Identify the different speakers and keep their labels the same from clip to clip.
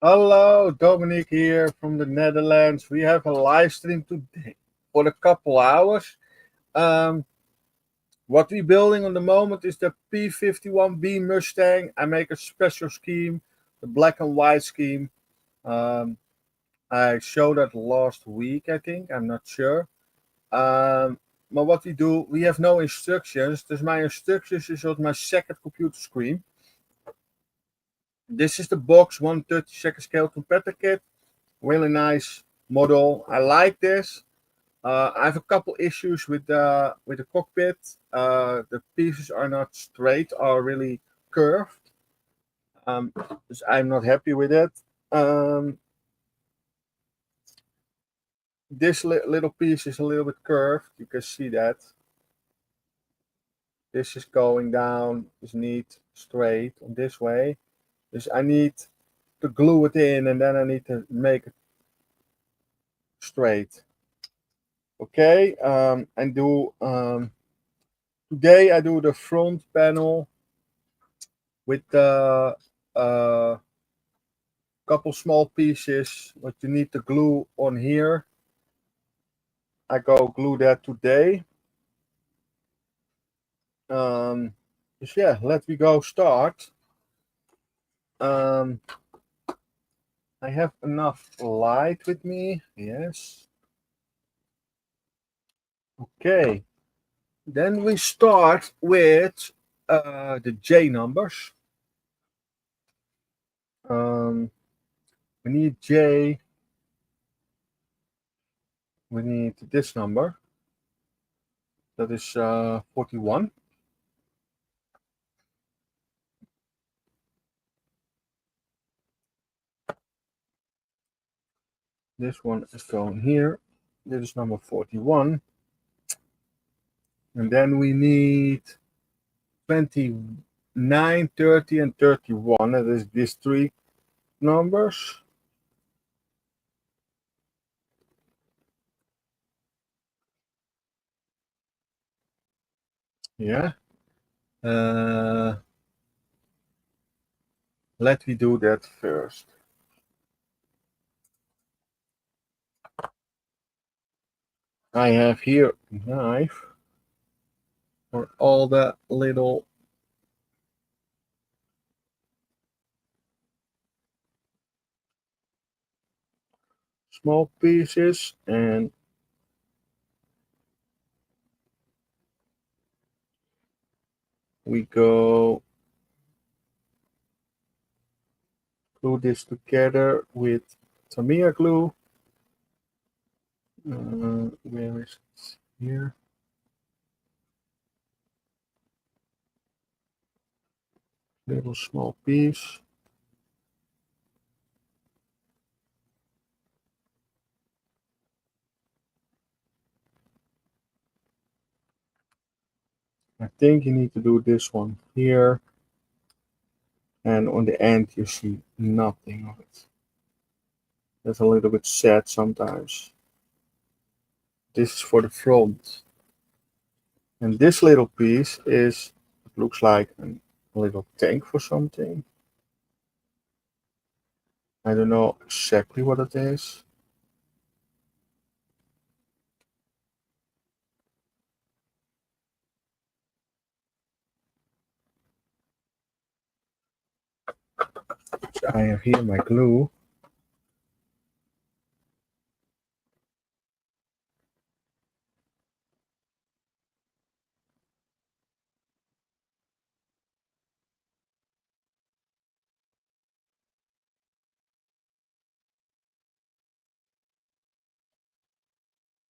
Speaker 1: Hello, Dominic here from the Netherlands. We have a live stream today for a couple hours. Um, what we're building on the moment is the P51B Mustang. I make a special scheme, the black and white scheme. Um, I showed that last week, I think. I'm not sure. But what we do, we have no instructions. Dus my instructions is on my second computer screen. This is the box 132nd scale competitor kit. Really nice model. I like this. I have a couple issues with the cockpit. The pieces are not straight, are really curved. Um, so I'm not happy with it. Um, this little piece is a little bit curved. You can see that. This is going down. Is neat straight on this way. Dus I need to glue it in, and then I need to make it straight. Okay, and do today I do the front panel with the couple small pieces what you need to glue on here. I go glue that today. So yeah, let me go start. Um, I have enough light with me. Yes. Okay. Then we start with the J numbers. We need J. We need this number. That is 41. This one is going here. This is number 41. And then we need 29, 30, and 31. That is these three numbers. Yeah. Uh, let me do that first. I have here a knife for all the little small pieces, and we go glue this together with Tamiya glue. Where is it? Here. Little small piece. I think you need to do this one here, and on the end you see nothing of it. That's a little bit sad sometimes. This is for the front. And this little piece is, it looks like a little tank for something. I don't know exactly what it is. So I have here my glue.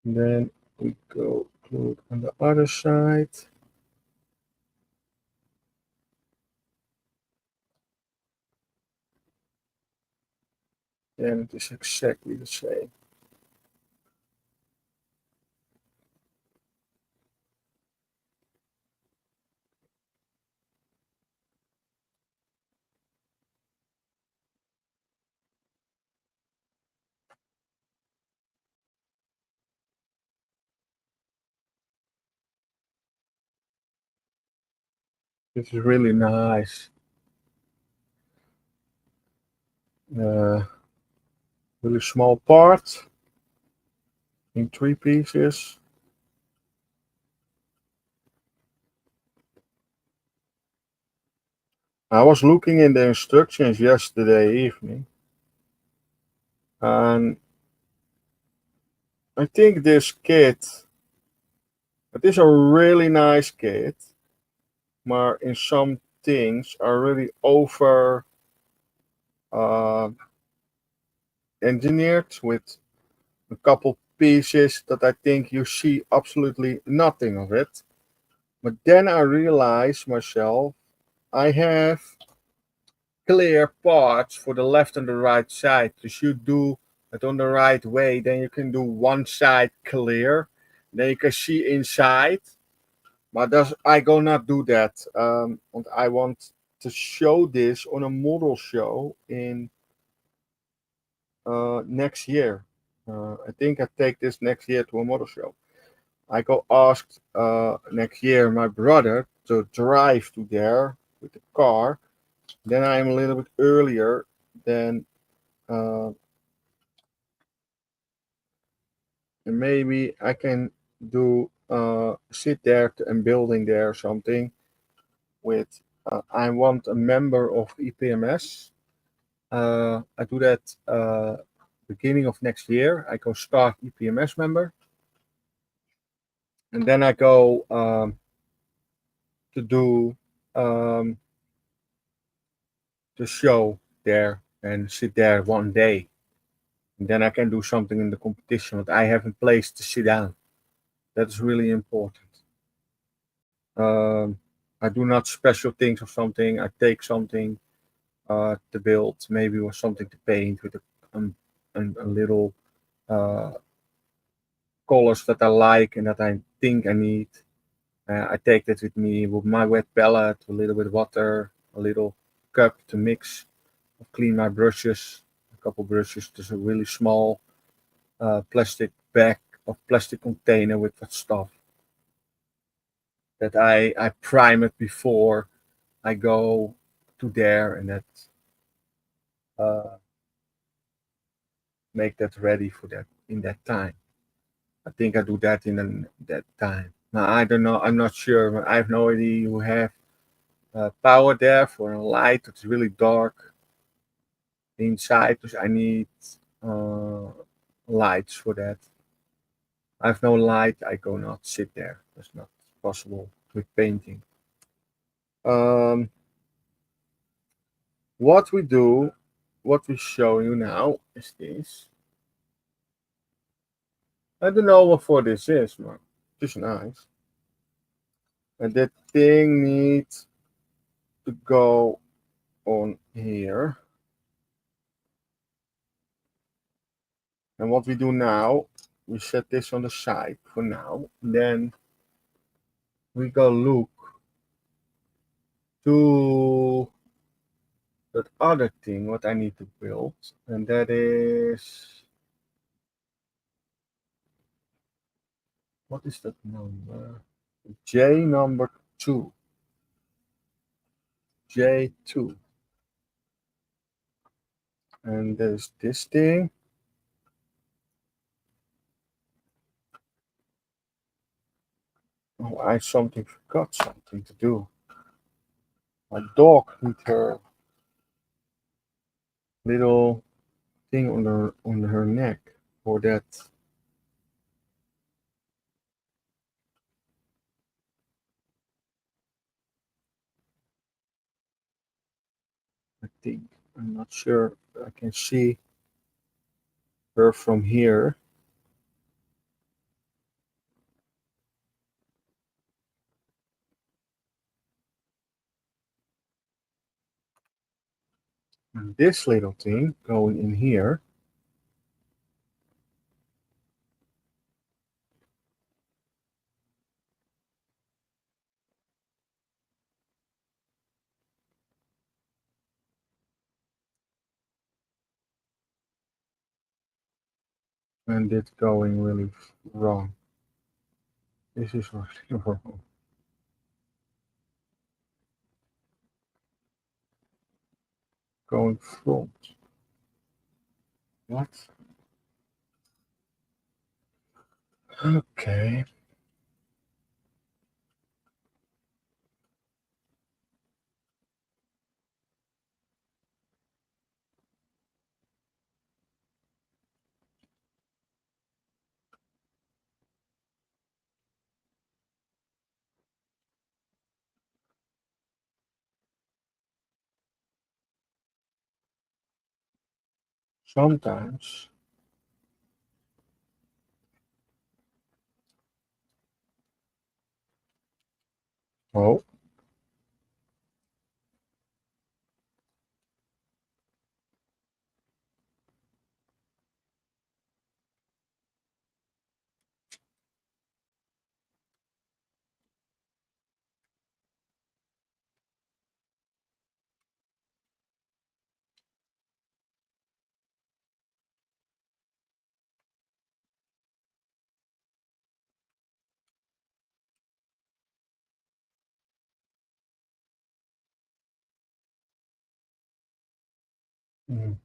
Speaker 1: And then we go glue it on the other side. And it is exactly the same. This is really nice. really small part in three pieces. I was looking in the instructions yesterday evening, and I think this kit, it is a really nice kit, but in some things are really over uh, engineered with a couple pieces that I think you see absolutely nothing of it. But then I realized myself I have clear parts for the left and the right side. If you do it on the right way, then you can do one side clear, then you can see inside. But I go not do that. And I want to show this on a model show in next year. I think I take this next year to a model show. I go asked next year my brother to drive to there with the car. Then I am a little bit earlier than uh, and maybe I can do sit there and building there something with. I want a member of EPMS. I do that beginning of next year. I go start EPMS member, and then I go to do um, the show there and sit there one day. And then I can do something in the competition, but I have a place to sit down. That's really important. Um, I do not special things or something. I take something to build, maybe with something to paint with a little uh, colors that I like and that I think I need. I take that with me with my wet palette, a little bit of water, a little cup to mix, clean my brushes, a couple brushes. There's a really small plastic bag of plastic container with that stuff that I prime it before I go to there and that uh, make that ready for that in that time. I think I do that that time. Now I don't know. I'm not sure. I have no idea. You have power there for a light. It's really dark inside, because I need uh, lights for that. I have no light. I go not sit there. That's not possible with painting. Um, what we do, what we show you now is this. I don't know what for this is, man. Just nice. And that thing needs to go on here. And what we do now, we set this on the side for now. Then we go look to that other thing what I need to build. And that is, what is that number? J number 2. J2. And there's this thing. Oh, I forgot something to do. My dog needs her little thing on her neck for that. I think I'm not sure I can see her from here. And this little thing going in here. And it's going really wrong. This is really wrong. Going front. What? Okay. Sometimes. Oh. Mm.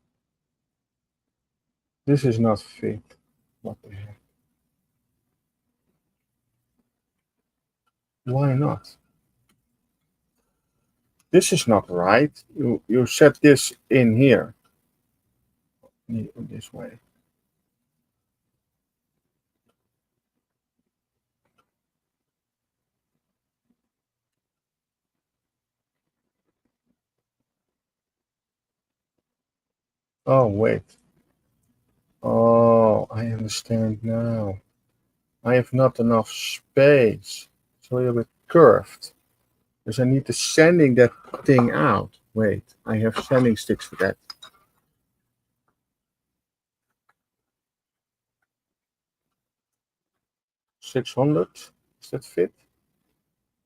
Speaker 1: This is not fit. What the heck? Why not? This is not right. You set this in here. This way. Oh, wait. Oh, I understand now. I have not enough space. It's a little bit curved. Because I need to sanding that thing out. Wait, I have sanding sticks for that. 600. Does that fit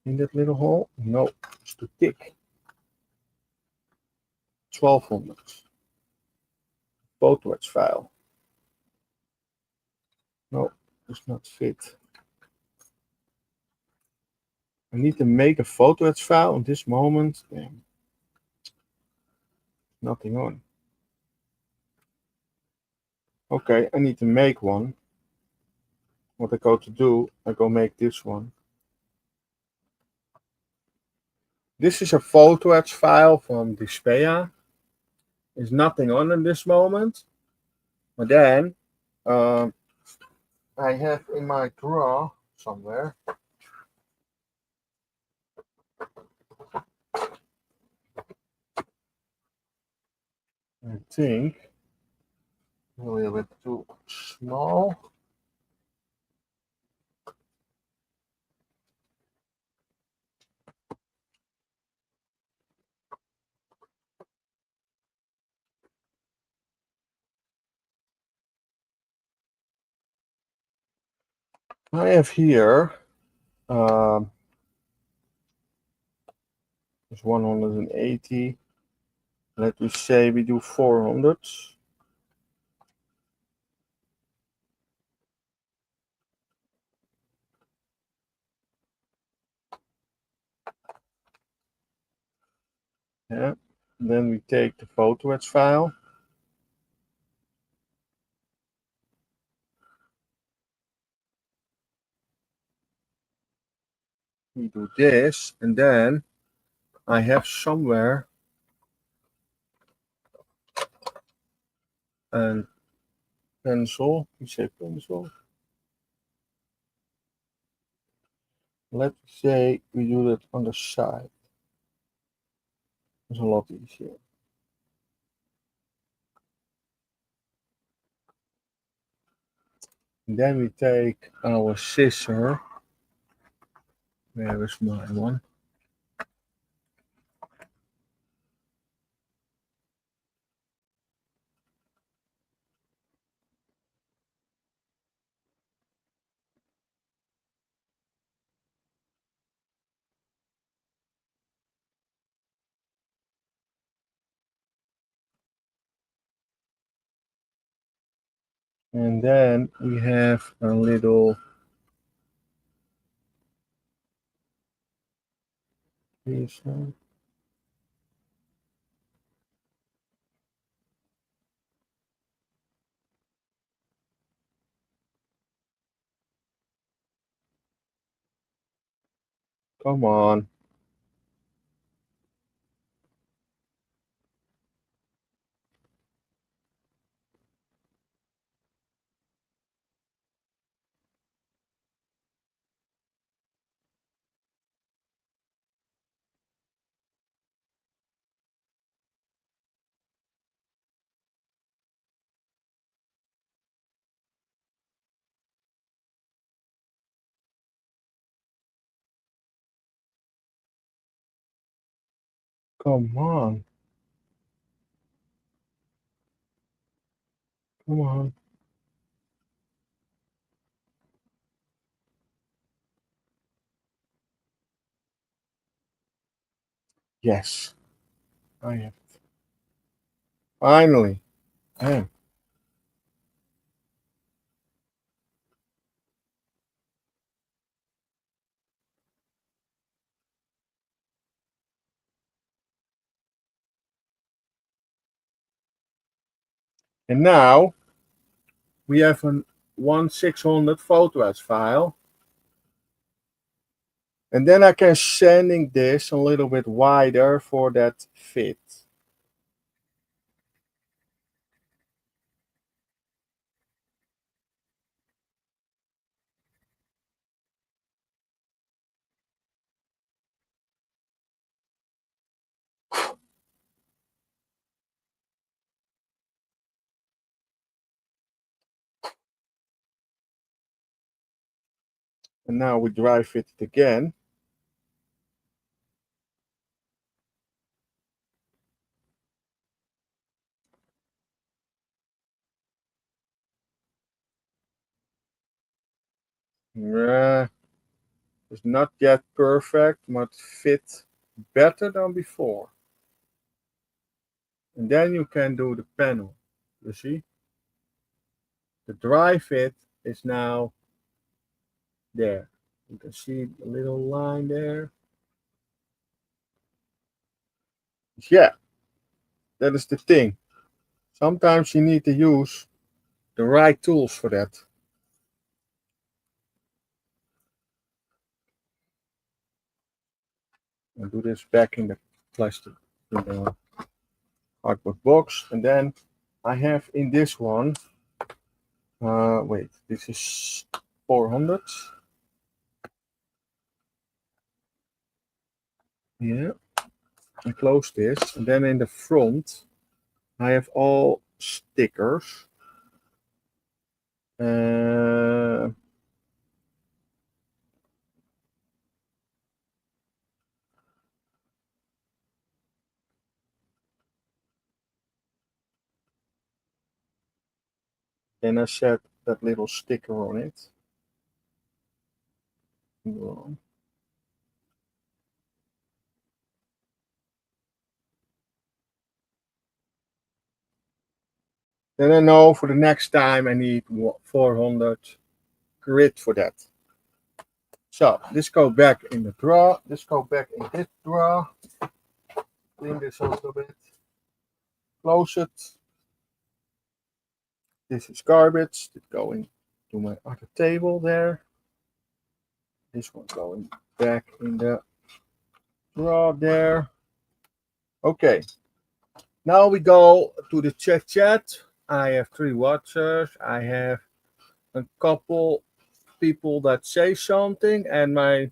Speaker 1: in that little hole? No, it's too thick. 1200. Photo etch file. No, does not fit. I need to make a photo etch file at this moment. Damn. Nothing on. Okay, I need to make one. What I go to do, I go make this one. This is a photo etch file from Dispeya. There's nothing on in this moment. But then I have in my drawer somewhere. I think a little bit too small. I have here it's 180. Let me say we do 400. Yeah. Then we take the photo etch file. We do this, and then I have somewhere a pencil. You say pencil. Let's say we do that on the side. It's a lot easier. And then we take our scissor. Where is my one? And then we have a little piece. Come on. Come on. Come on. Yes, I have. Finally. Damn. And now we have an 1600 photos file. And then I can sending this a little bit wider for that fit. And now we dry fit it again. Yeah, it's not yet perfect, but fit better than before. And then you can do the panel. You see? The dry fit is now there. You can see the little line there. Yeah, that is the thing. Sometimes you need to use the right tools for that. I'll do this back in the plastic, in the cardboard box. And then I have in this one, wait, this is 400. Yeah, and close this. And then in the front, I have all stickers. Uh, then I set that little sticker on it. Then I know for the next time I need 400 grit for that. So this go back in the drawer. This go back in this drawer. Clean this a little bit. Close it. This is garbage. It's going to my other table there. This one going back in the drawer there. Okay. Now we go to the chat. I have 3 watchers. I have a couple people that say something, and my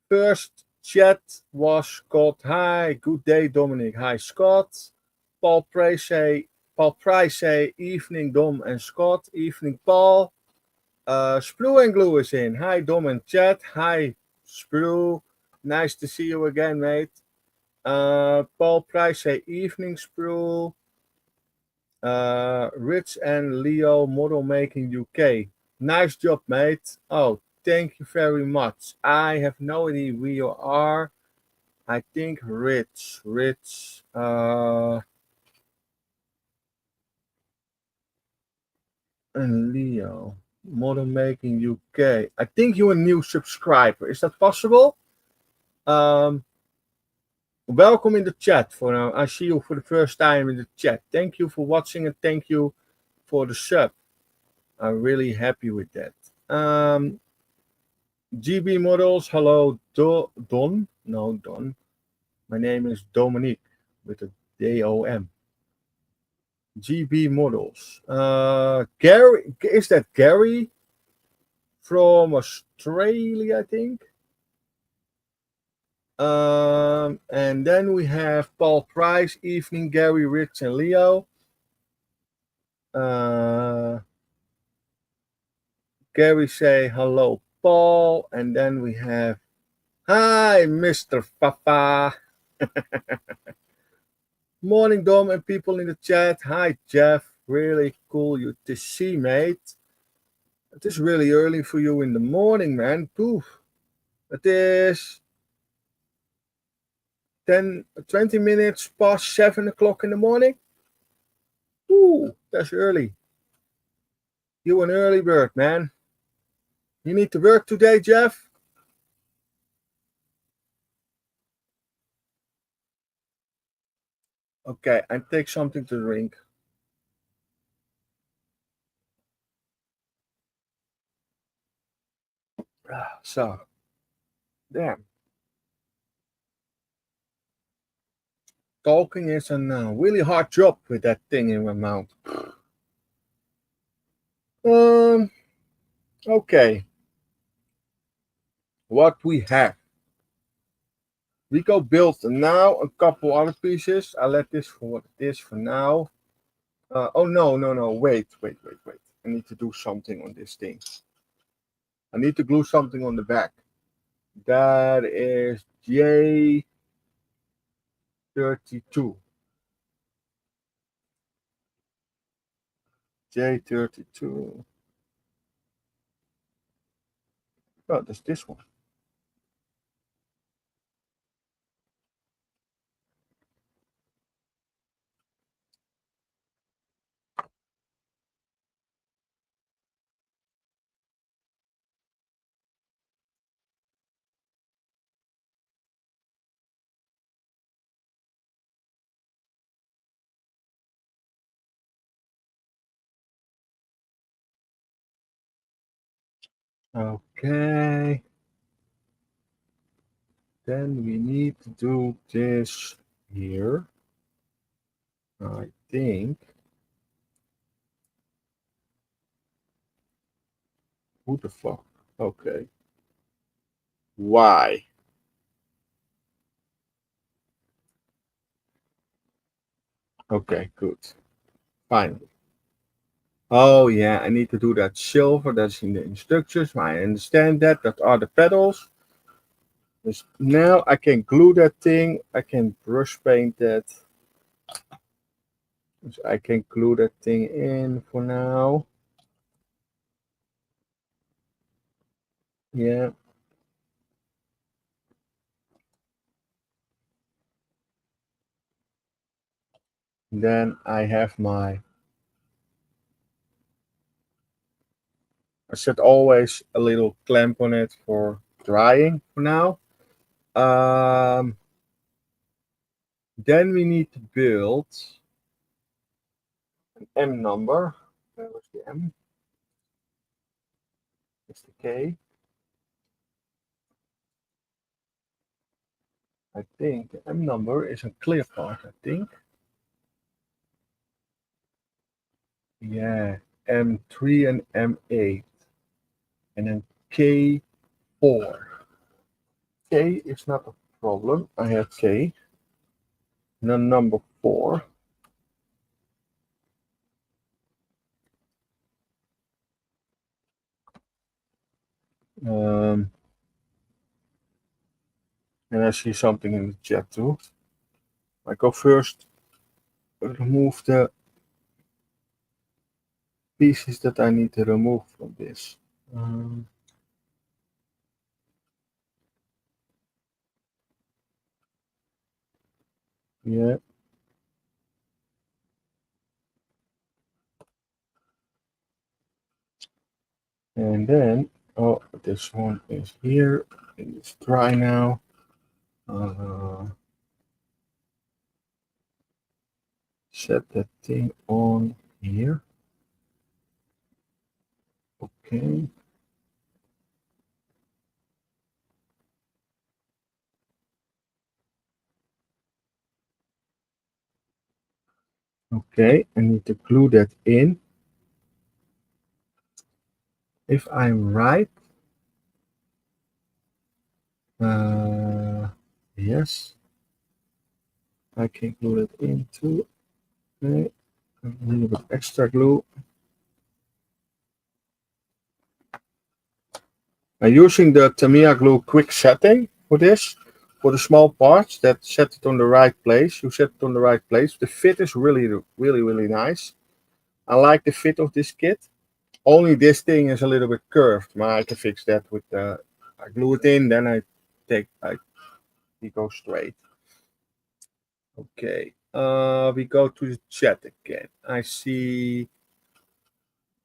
Speaker 1: first chat was called "Hi, good day, Dominic. Hi, Scott." Paul Price say evening, Dom and Scott. Evening, Paul. Sprue and Glue is in. Hi, Dom and chat. Hi, Sprue. Nice to see you again, mate. Paul Price say evening, Sprue. Rich and Leo Model Making UK. Nice job, mate. Oh, thank you very much. I have no idea who you are. I think Rich. And Leo Model Making UK. I think you're a new subscriber. Is that possible? Welcome in the chat for now. I see you for the first time in the chat. Thank you for watching and thank you for the sub. I'm really happy with that. GB Models, hello, Don. No, Don. My name is Dominique with a DOM. GB Models. Gary, is that Gary from Australia, I think? And then we have Paul Price, evening, Gary, Rich, and Leo. Uh, Gary say hello, Paul, and then we have hi, Mr. Papa. Morning, Dom, and people in the chat. Hi, Jeff. Really cool you to see, mate. It is really early for you in the morning, man. Poof. It is 20 minutes past 7 o'clock in the morning. Ooh, that's early. You an early bird, man. You need to work today, Jeff? Okay, and take something to drink. So, damn. Talking is a really hard job with that thing in my mouth. Okay. What we have. We go build now a couple other pieces. I'll let this for what it is for now. Oh, no. Wait. I need to do something on this thing. I need to glue something on the back. That is J32. J32. Oh, that's this one. Okay. Then we need to do this here. I think. Who the fuck? Okay. Why? Okay, good. Finally. Oh yeah, I need to do that silver. That's in the instructions. I understand that. That are the pedals. Now I can glue that thing. I can brush paint that. So I can glue that thing in for now. Yeah. Then I have my. I set always a little clamp on it for drying for now. Then we need to build an M number. Where was the M? It's the K. I think the M number is a clear part, I think. Yeah, M3 and M8. And then K4. K is not a problem. I have K. And then number 4. And I see something in the chat too. I go first remove the pieces that I need to remove from this. Yeah. And then, oh, this one is here. It's dry now. Set that thing on here. Okay. Okay, I need to glue that in. If I'm right, yes, I can glue it in too. Okay, a little bit extra glue. I'm using the Tamiya glue quick setting for this, for the small parts that set it on the right place. You set it on the right place. The fit is really nice. I like the fit of this kit. Only this thing is a little bit curved, but I can fix that with I glue it in, then we go straight. Okay, we go to the chat again. I see.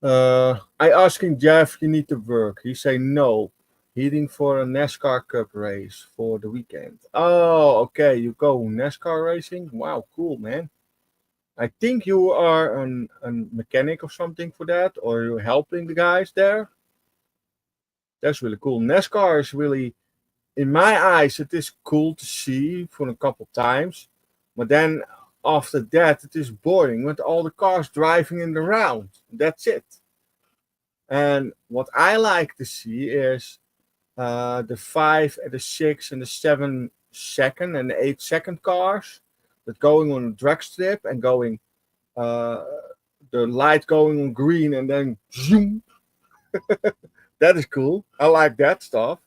Speaker 1: I asking Jeff, you need to work. He say no. Heading for a NASCAR Cup race for the weekend. Oh, okay. You go NASCAR racing? Wow, cool, man. I think you are a mechanic or something for that, or you're helping the guys there. That's really cool. NASCAR is really, in my eyes, it is cool to see for a couple times, but then after that, it is boring with all the cars driving in the round. That's it. And what I like to see is the 5 and the 6 and the 7 second and the 8 second cars that going on a drag strip and going uh, the light going on green and then zoom. That is cool. I like that stuff.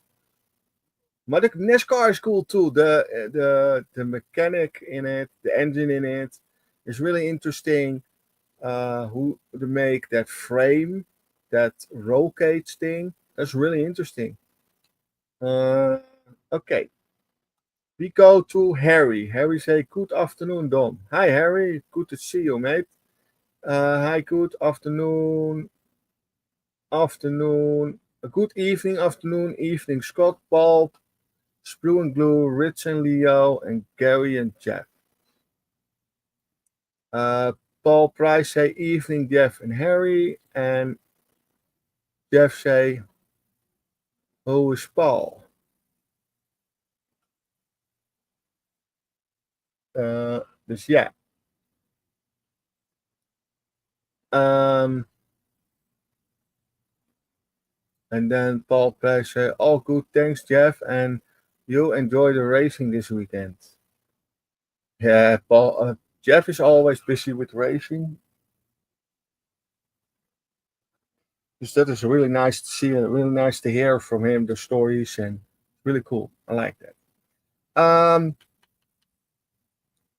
Speaker 1: But the NASCAR is cool too. The mechanic in it, the engine in it, is really interesting. Who to make that frame, that roll cage thing? That's really interesting. Uh, okay, we go to Harry. Harry say, "Good afternoon, Dom." Hi, Harry. Good to see you, mate. Hi, good afternoon. Afternoon. A good evening, afternoon, evening. Scott, Paul, Sprue and Glue, Rich and Leo, and Gary and Jeff. Uh, Paul Price say evening, Jeff and Harry, and Jeff say, who is Paul? Dus ja. Um, and then Paul Price say, all good, thanks, Jeff, and you enjoy the racing this weekend. Yeah, Paul. Jeff is always busy with racing. Dus that is really nice to see and really nice to hear from him the stories and really cool. I like that.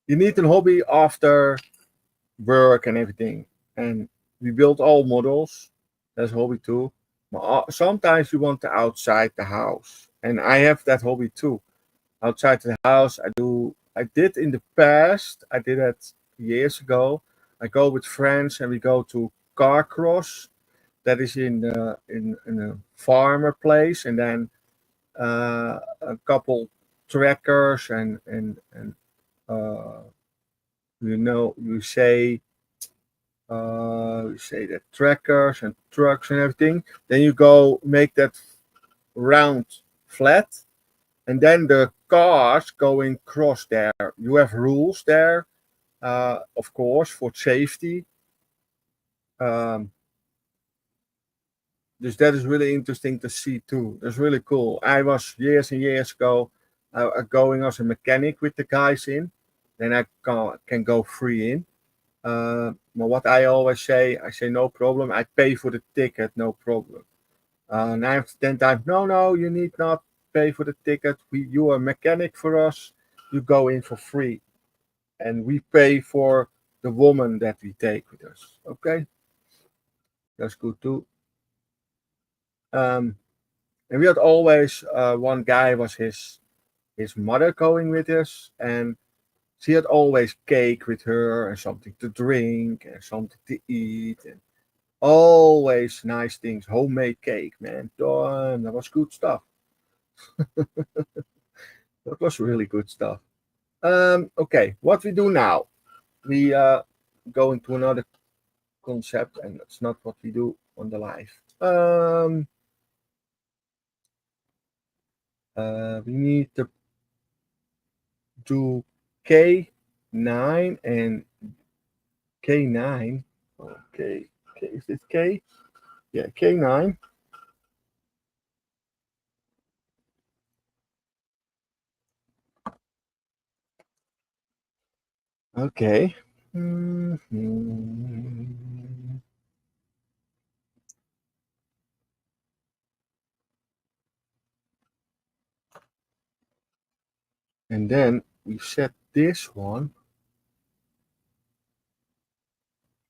Speaker 1: You need a hobby after work and everything. And we build all models. That's a hobby too. But sometimes you want to outside the house. And I have that hobby too. Outside the house, I did in the past, I did that years ago. I go with friends and we go to car cross. That is in a farmer place, and then a couple trackers and uh, you say that trackers and trucks and everything. Then you go make that round flat, and then the cars going cross there. You have rules there, of course, for safety. Um, Dus that is really interesting to see too. That's really cool. I was years and years ago going as a mechanic with the guys in. Then I can go free in. But what I say no problem. I pay for the ticket, no problem. 9 to 10 times, no, you need not pay for the ticket. You are a mechanic for us. You go in for free, and we pay for the woman that we take with us. Okay, that's good too. Um, And we had always one guy was his mother going with us, and she had always cake with her and something to drink and something to eat and always nice things. Homemade cake, man. Damn, that was good stuff. That was really good stuff. Okay, what we do now? We go into another concept, and that's not what we do on the live. We need to do K9 and K9. Okay, is this K? Yeah, K9. Okay. Mhm. And then we set this one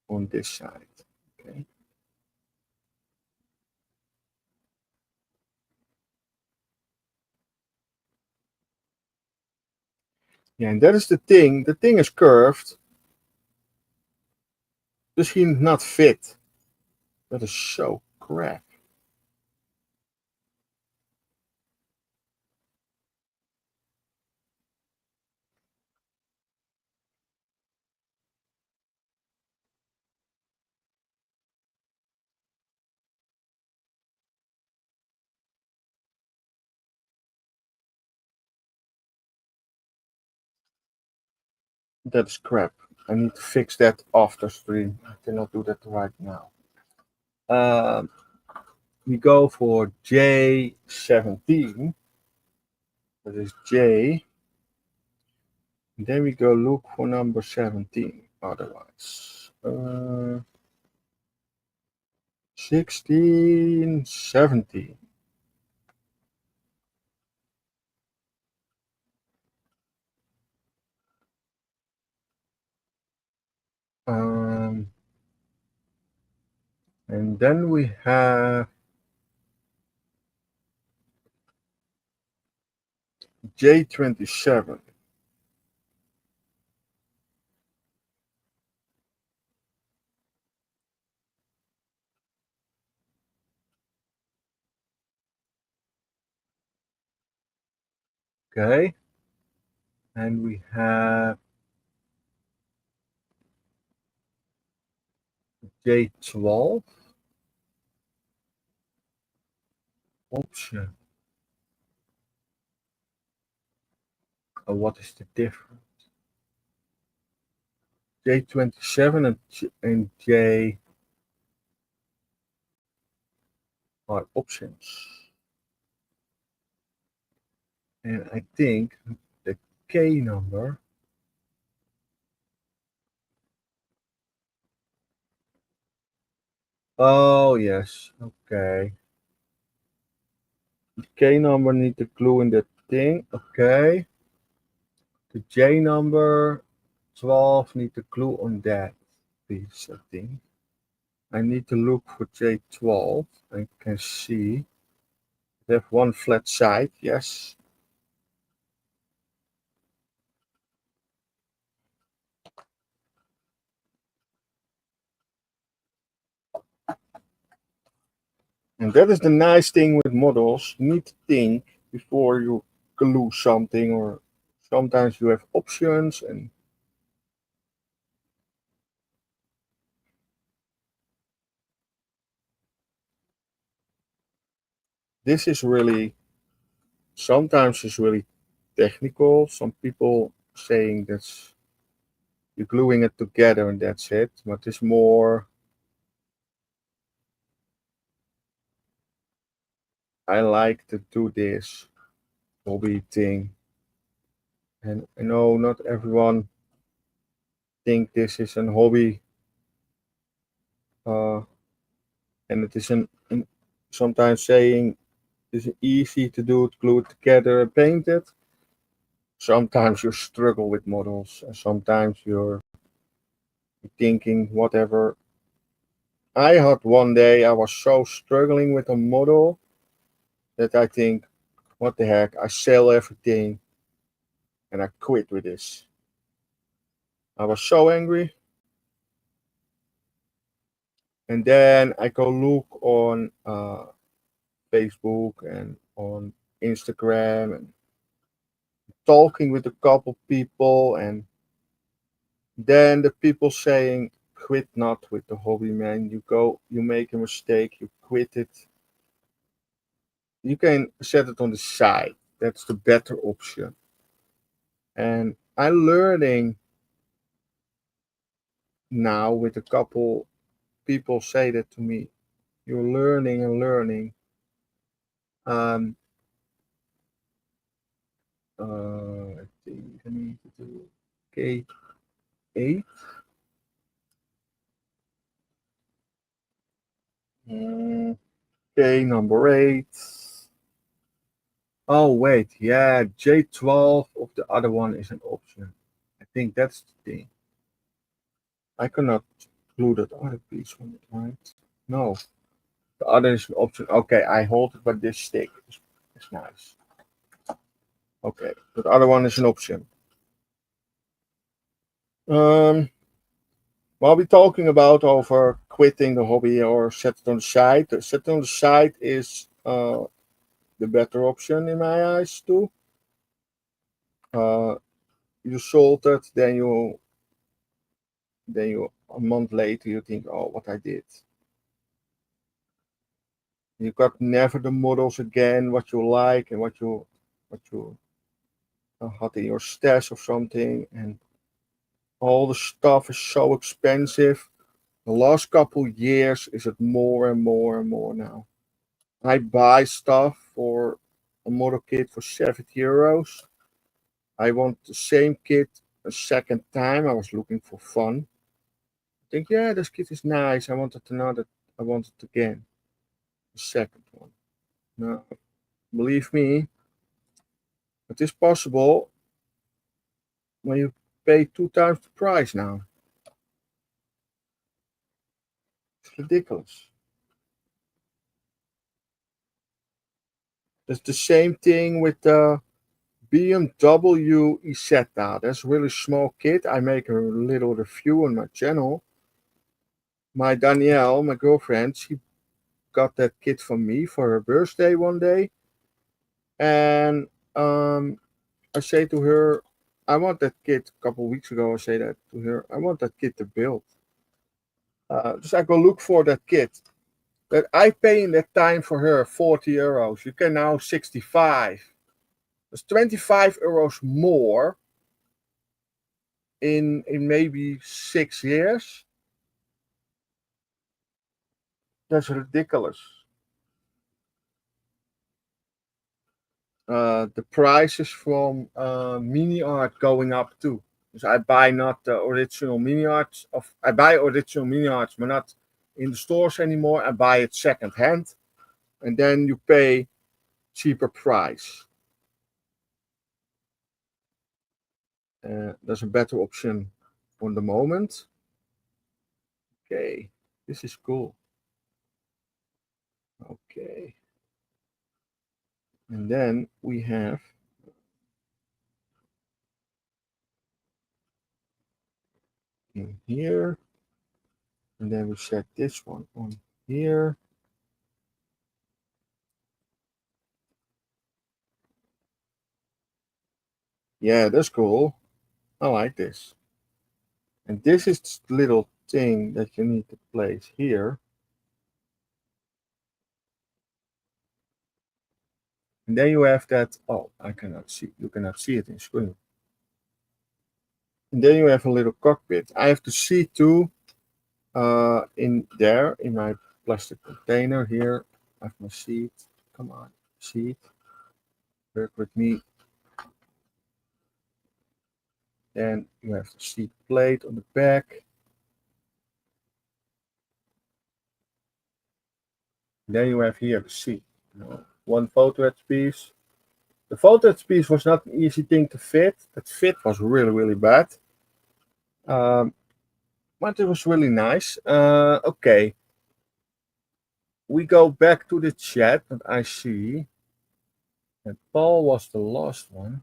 Speaker 1: on this side. Okay. Yeah, and that is the thing. The thing is curved. Does he not fit? That is so crap. That is crap. I need to fix that after stream. I cannot do that right now. Um, we go for J17. That is J. And then we go look for number 17. Otherwise, 16, 17. Um, and then we have J27. Okay. And we have J12 option. What is the difference? J27 and J are options. And I think the K number. Oh, yes. Okay. The K number need the clue in the thing. Okay. The J number 12 need the clue on that piece, I think. I need to look for J12. I can see they have one flat side. Yes. And that is the nice thing with models. You need to think before you glue something, or sometimes you have options. And this is really, sometimes it's really technical. Some people saying that's you're gluing it together and that's it. But it's more, I like to do this hobby thing. And I know not everyone think this is an hobby, uh, and it is sometimes saying it's easy to do it, glue it together and paint it. Sometimes you struggle with models, and sometimes you're thinking whatever. I had one day I was so struggling with a model that I think, what the heck, I sell everything and I quit with this. I was so angry. And then I go look on Facebook and on Instagram and talking with a couple people, and then the people saying, quit not with the hobby, man. You make a mistake, you quit it. You can set it on the side. That's the better option. And I'm learning now with a couple people say that to me. You're learning and learning. Um, I think I need to do K8. Okay, number 8. Oh, wait. Yeah, J12 of the other one is an option. I think that's the thing. I cannot glue that other piece on it, right? No, the other is an option. Okay, I hold it by this stick. It's nice. Okay, the other one is an option. Um, While we're talking about over quitting the hobby or set it on the side, set it on the side is the better option in my eyes too. Uh, you sold it, then you a month later you think, oh, what I did. You got never the models again, what you like and what you had in your stash or something, and all the stuff is so expensive. The last couple years is it more and more and more now. I buy stuff for a model kit for €70. I want the same kit a second time. I was looking for fun. I think, yeah, this kit is nice. I wanted another. I want it again. The second one. No, believe me, it is possible when you pay 2 times the price now. It's ridiculous. It's the same thing with the BMW Isetta. That's a really small kit. I make a little review on my channel. My Danielle, my girlfriend, she got that kit from me for her birthday one day, and I say to her, I want that kit. A couple of weeks ago, I say that to her, I want that kit to build. Just I go look for that kit. That I pay in that time for her €40. You can now 65. That's €25 more in maybe 6 years. That's ridiculous. The prices from mini art going up too. So I buy not the original mini arts of I buy original mini arts, but not in the stores anymore. I buy it second hand, and then you pay cheaper price. There's a better option for the moment. Okay, this is cool. Okay, and then we have in here, and then we set this one on here. Yeah, that's cool. I like this. And this is the little thing that you need to place here. And then you have that, oh, I cannot see, you cannot see it in screen. And then you have a little cockpit. I have the C2 in there, in my plastic container here. I have my seat. Come on, seat. Work with me. Then you have the seat plate on the back. Then you have here the seat. One photo etch piece. The photo etch piece was not an easy thing to fit. That fit was really, really bad. Um, but it was really nice. Okay. We go back to the chat and I see that Paul was the last one.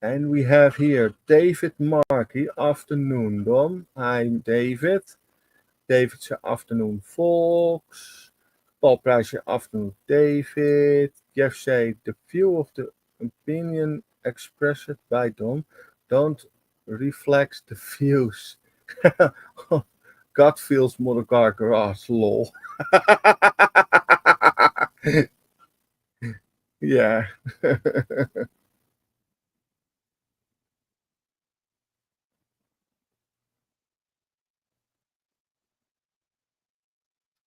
Speaker 1: And we have here David Markey, afternoon, Dom. Hi, David. David said afternoon, folks. Paul Price said afternoon, David. Jeff said the view of the opinion expressed by Dom don't reflect the views. God feels Mother Car Garage, lol. Yeah.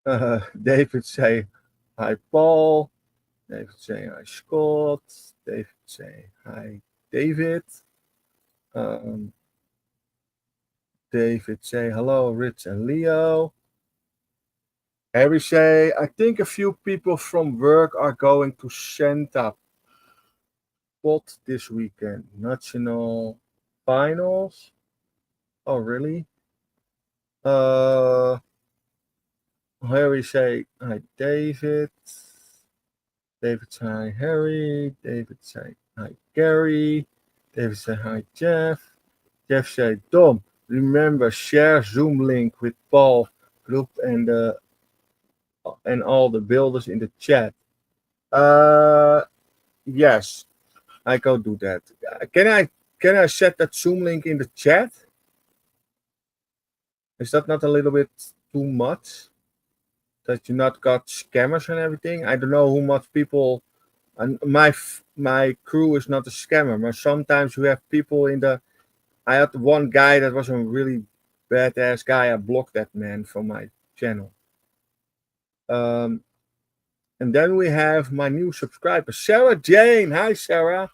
Speaker 1: David say hi, Paul. David say hi, Scott. David say hi, David. Um, David say hello, Rich and Leo. Harry say, I think a few people from work are going to Santa Pot this weekend. National finals. Oh, really? Uh, Harry say hi, David. David say hi, Harry. David say hi, Gary. David say hi, Jeff. Jeff say, Dom, remember share Zoom link with Paul group and all the builders in the chat. Uh, yes, I go do that. Can I set that Zoom link in the chat? Is that not a little bit too much? That you not got scammers and everything? I don't know who much people. And my crew is not a scammer, but sometimes we have people in the. I had one guy that was a really badass guy. I blocked that man from my channel. Um, and then we have my new subscriber, Sarah Jane. Hi, Sarah.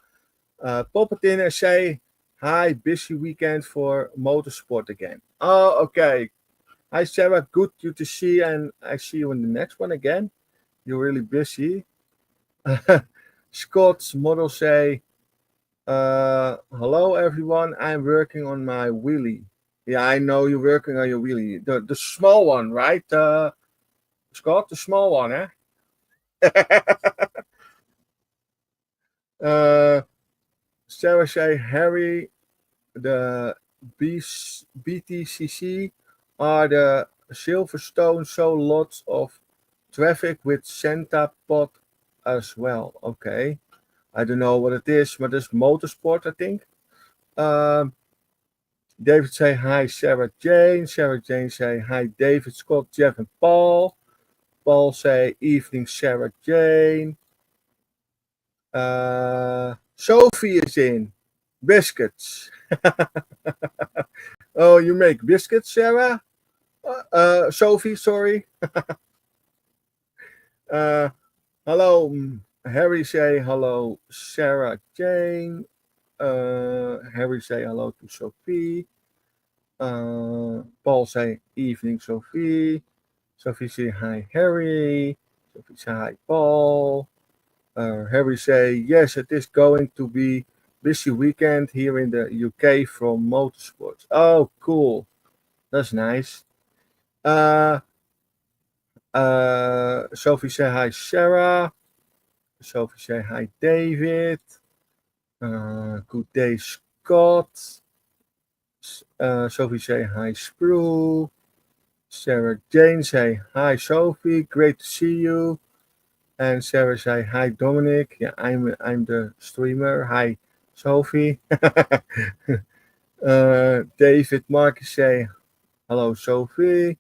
Speaker 1: Pop it in and say, hi, busy weekend for motorsport again. Oh, okay. Hi, Sarah. Good you to see, and I see you in the next one again. You're really busy. Scott's model say, hello, everyone. I'm working on my wheelie. Yeah, I know you're working on your wheelie. The small one, right? Scott, the small one, eh? uh, Sarah say, Harry, the BTCC are the Silverstone, so lots of traffic with Santa Pod as well. Okay. I don't know what it is, but it's motorsport, I think. Um, David say hi, Sarah Jane. Sarah Jane say hi, David, Scott, Jeff, and Paul. Paul say evening, Sarah Jane. Sophie is in. Biscuits. Oh, you make biscuits, Sarah? Sophie, sorry. Uh, hello, Harry say hello, Sarah Jane. Harry say hello to Sophie. Paul say evening, Sophie. Sophie say hi, Harry. Sophie say hi, Paul. Harry say yes, it is going to be busy weekend here in the UK from motorsports. Oh, cool. That's nice. Uh, Sophie say hi, Sarah. Sophie say hi, David. Good day, Scott. Sophie say hi, Sprue. Sarah Jane say hi, Sophie. Great to see you. And Sarah say hi, Dominic. Yeah, I'm the streamer. Hi, Sophie. David Marcus say hello, Sophie.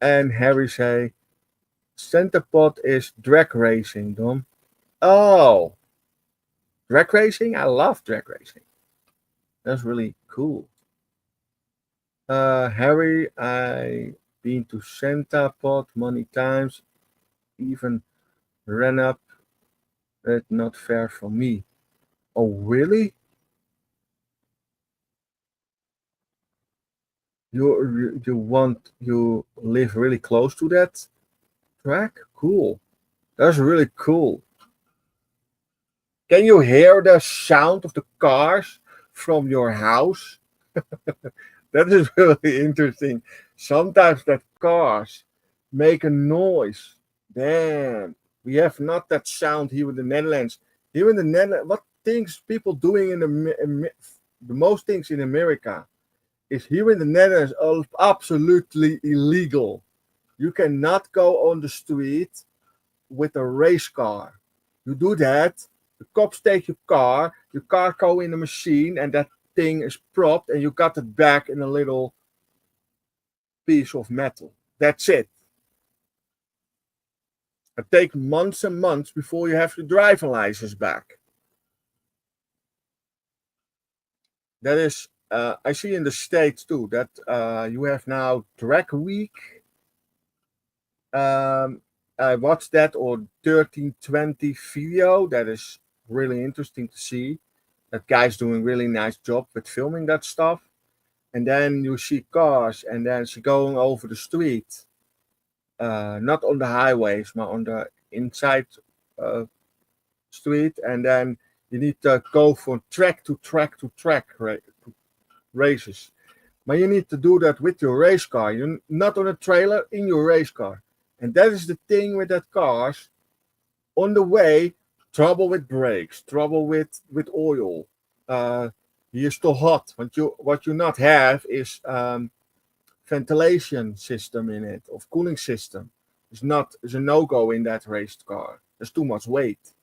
Speaker 1: And Harry say Centerpod is drag racing, Dom. Oh, drag racing? I love drag racing. That's really cool. Harry, I been to Centerpod many times. Even ran up it not fair for me. Oh, really? You live really close to that track? Cool. That's really cool. Can you hear the sound of the cars from your house? That is really interesting. Sometimes that cars make a noise. Damn. We have not that sound here in the Netherlands. Here in the Netherlands, what things people doing the most things in America is here in the Netherlands are absolutely illegal. You cannot go on the street with a race car. You do that, the cops take your car go in a machine, and that thing is propped, and you got it back in a little piece of metal. That's it. It takes months and months before you have your driving license back. That is, I see in the States too that you have now drag week. I watched that on 1320 video. That is really interesting to see. That guy's doing really nice job with filming that stuff. And then you see cars, and then she going over the street, not on the highways, but on the inside uh, street, and then you need to go from track to track to track races. But you need to do that with your race car. You're not on a trailer, in your race car. And that is the thing with that cars. On the way, trouble with brakes, trouble with oil. Uh, you're still hot. What you not have is ventilation system in it, of cooling system. It's a no go in that race car. There's too much weight.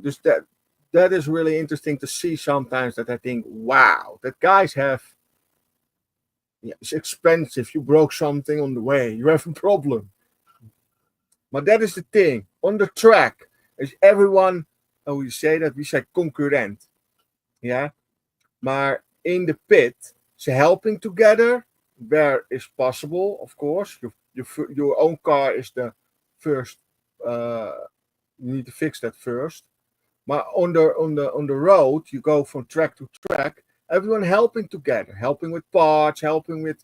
Speaker 1: Just that is really interesting to see sometimes. That I think, wow, that guys have. Yeah, it's expensive. You broke something on the way. You have a problem. But that is the thing. On the track, is everyone, we say that, we say concurrent. Yeah. Maar in the pit, ze helping together where is possible, of course. Your own car is the first. You need to fix that first. But on the road, you go from track to track. Everyone helping together, helping with parts, helping with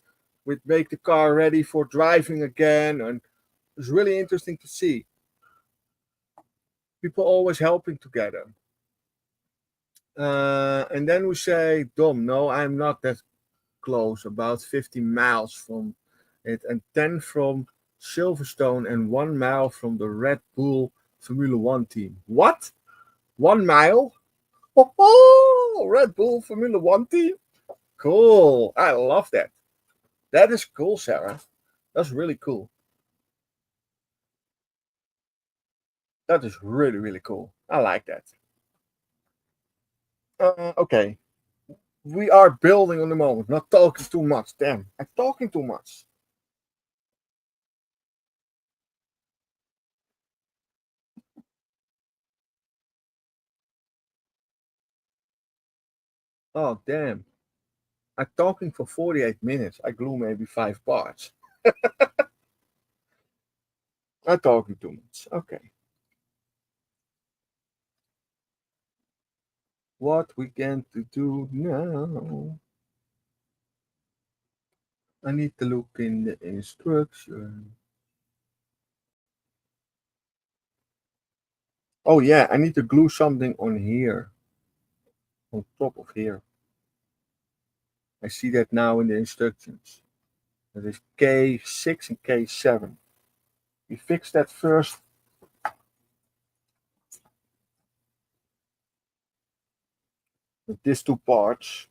Speaker 1: make the car ready for driving again, and it's really interesting to see people always helping together. And then we say, Dom, no, I'm not that close, about 50 miles from it, and 10 from Silverstone, and 1 mile from the Red Bull Formula One team. What? 1 mile? Oh, Red Bull Formula One team? Cool. I love that. That is cool, Sarah. That's really cool. That is really, really cool. I like that. Okay. We are building on the moment, not talking too much. Damn, I'm talking too much. Oh, damn. I'm talking for 48 minutes. I glue maybe 5 parts. I'm talking too much. Okay. What we going to do now? I need to look in the instruction. Oh yeah, I need to glue something on here, on top of here. I see that now in the instructions. That is K6 and K7. We fix that first. With these 2 parts.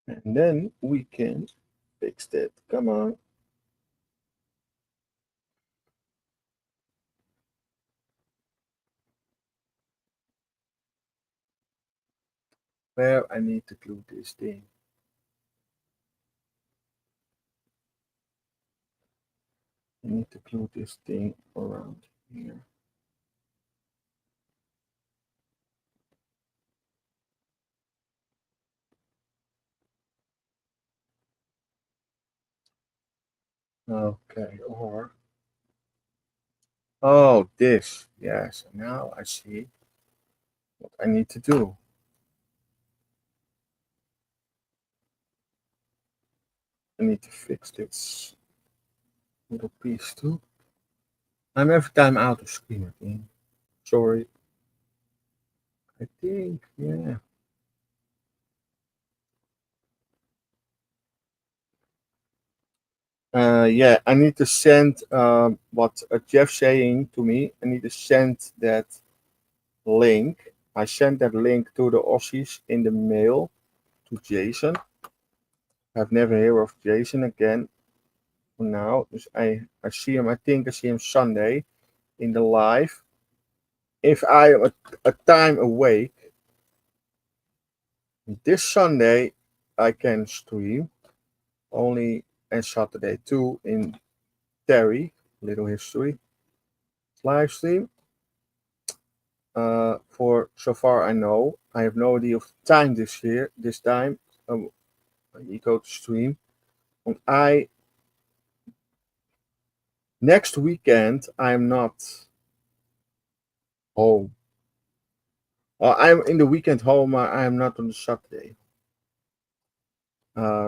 Speaker 1: And then we can fix that. Come on. Where I need to glue this thing. I need to glue this thing around here. Okay, or oh, this. Yes, now I see what I need to do. I need to fix this little piece too. I'm every time out of screen again. Sorry. I think, yeah. Yeah, I need to send what Jeff saying to me. I need to send that link. I sent that link to the Aussies in the mail to Jason. I've never heard of Jason again for now. I see him, I think I see him Sunday in the live. If I am a time awake, this Sunday I can stream. Only and Saturday too in Terry, Little History live stream. For so far I know, I have no idea of the time this year. This time, you go to stream. And I next weekend I'm not home. I'm in the weekend home. I am not on the Saturday.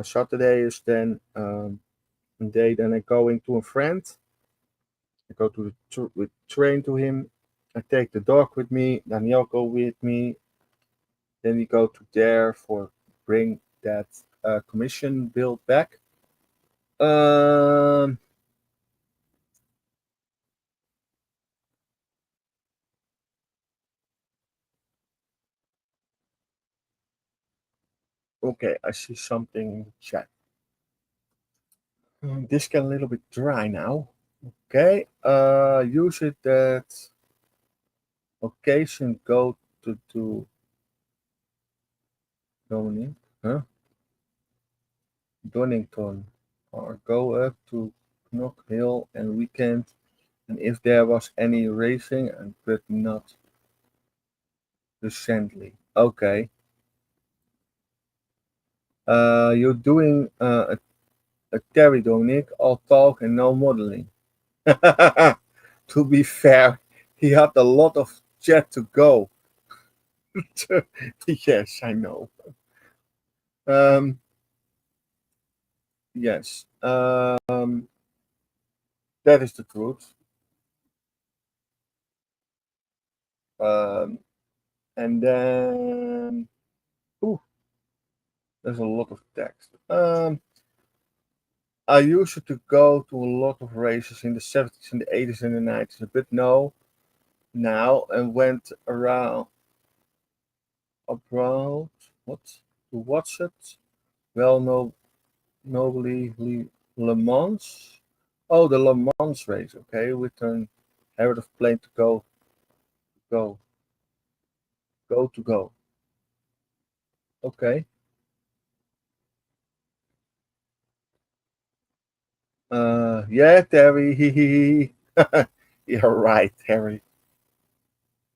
Speaker 1: Saturday is then a day. Then I going to a friend. I go to the with train to him. I take the dog with me. Daniel go with me. Then we go to there for bring that commission bill back. Um, okay, I see something in the chat. This get a little bit dry now. Okay, use it that occasion go to Dominic, huh? Donington, or go up to Knock Hill and weekend, and if there was any racing, and but not recently. Okay. You're doing a Terry Dominic, all talk and no modeling. To be fair, he had a lot of chat to go. Yes, I know. Um, yes, that is the truth. Um, and then, ooh, there's a lot of text. I used to go to a lot of races in the 70s and the 80s and the 90s, but no, now and went around abroad. What? To watch it? Well, no, nobly Le Mans. Oh, the Le Mans race. Okay, with an habit of plane to go, go. Okay. Yeah, Terry. You're right, Terry.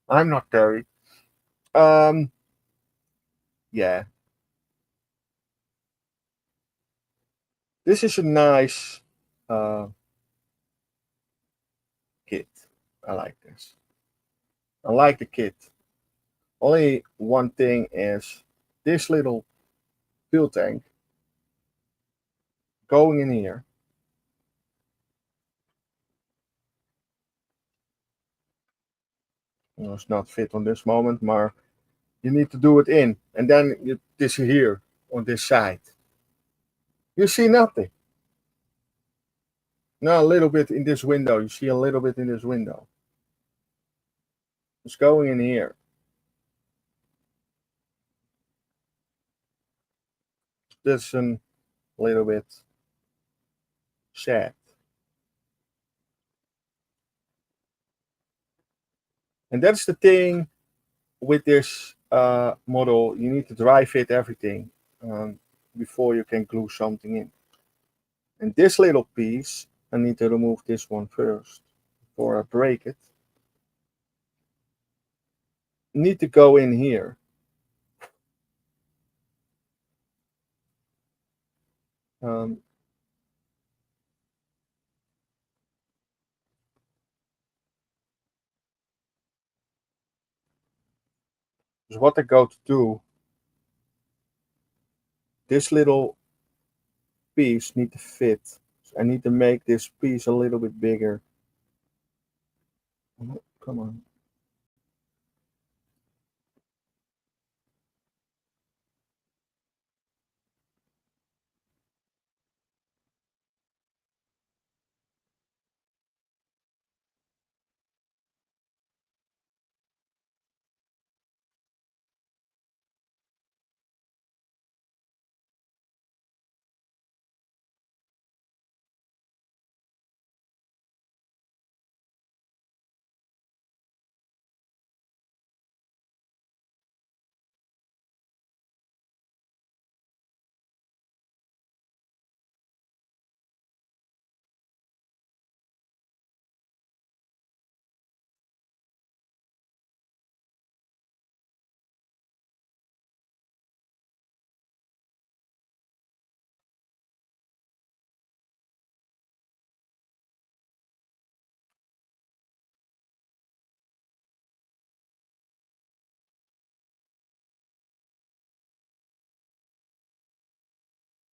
Speaker 1: I'm not Terry. Um, yeah. This is a nice uh kit. I like this. I like the kit. Only one thing is this little fuel tank going in here. It's not fit on this moment, but you need to do it in, and then this here on this side. You see nothing. Now a little bit in this window. You see a little bit in this window. It's going in here. This a little bit sad. And that's the thing with this model. You need to dry fit everything before you can glue something in. And this little piece, I need to remove this one first before I break it. Need to go in here. Um, so what I go to do, this little piece need to fit. So I need to make this piece a little bit bigger. Oh, come on.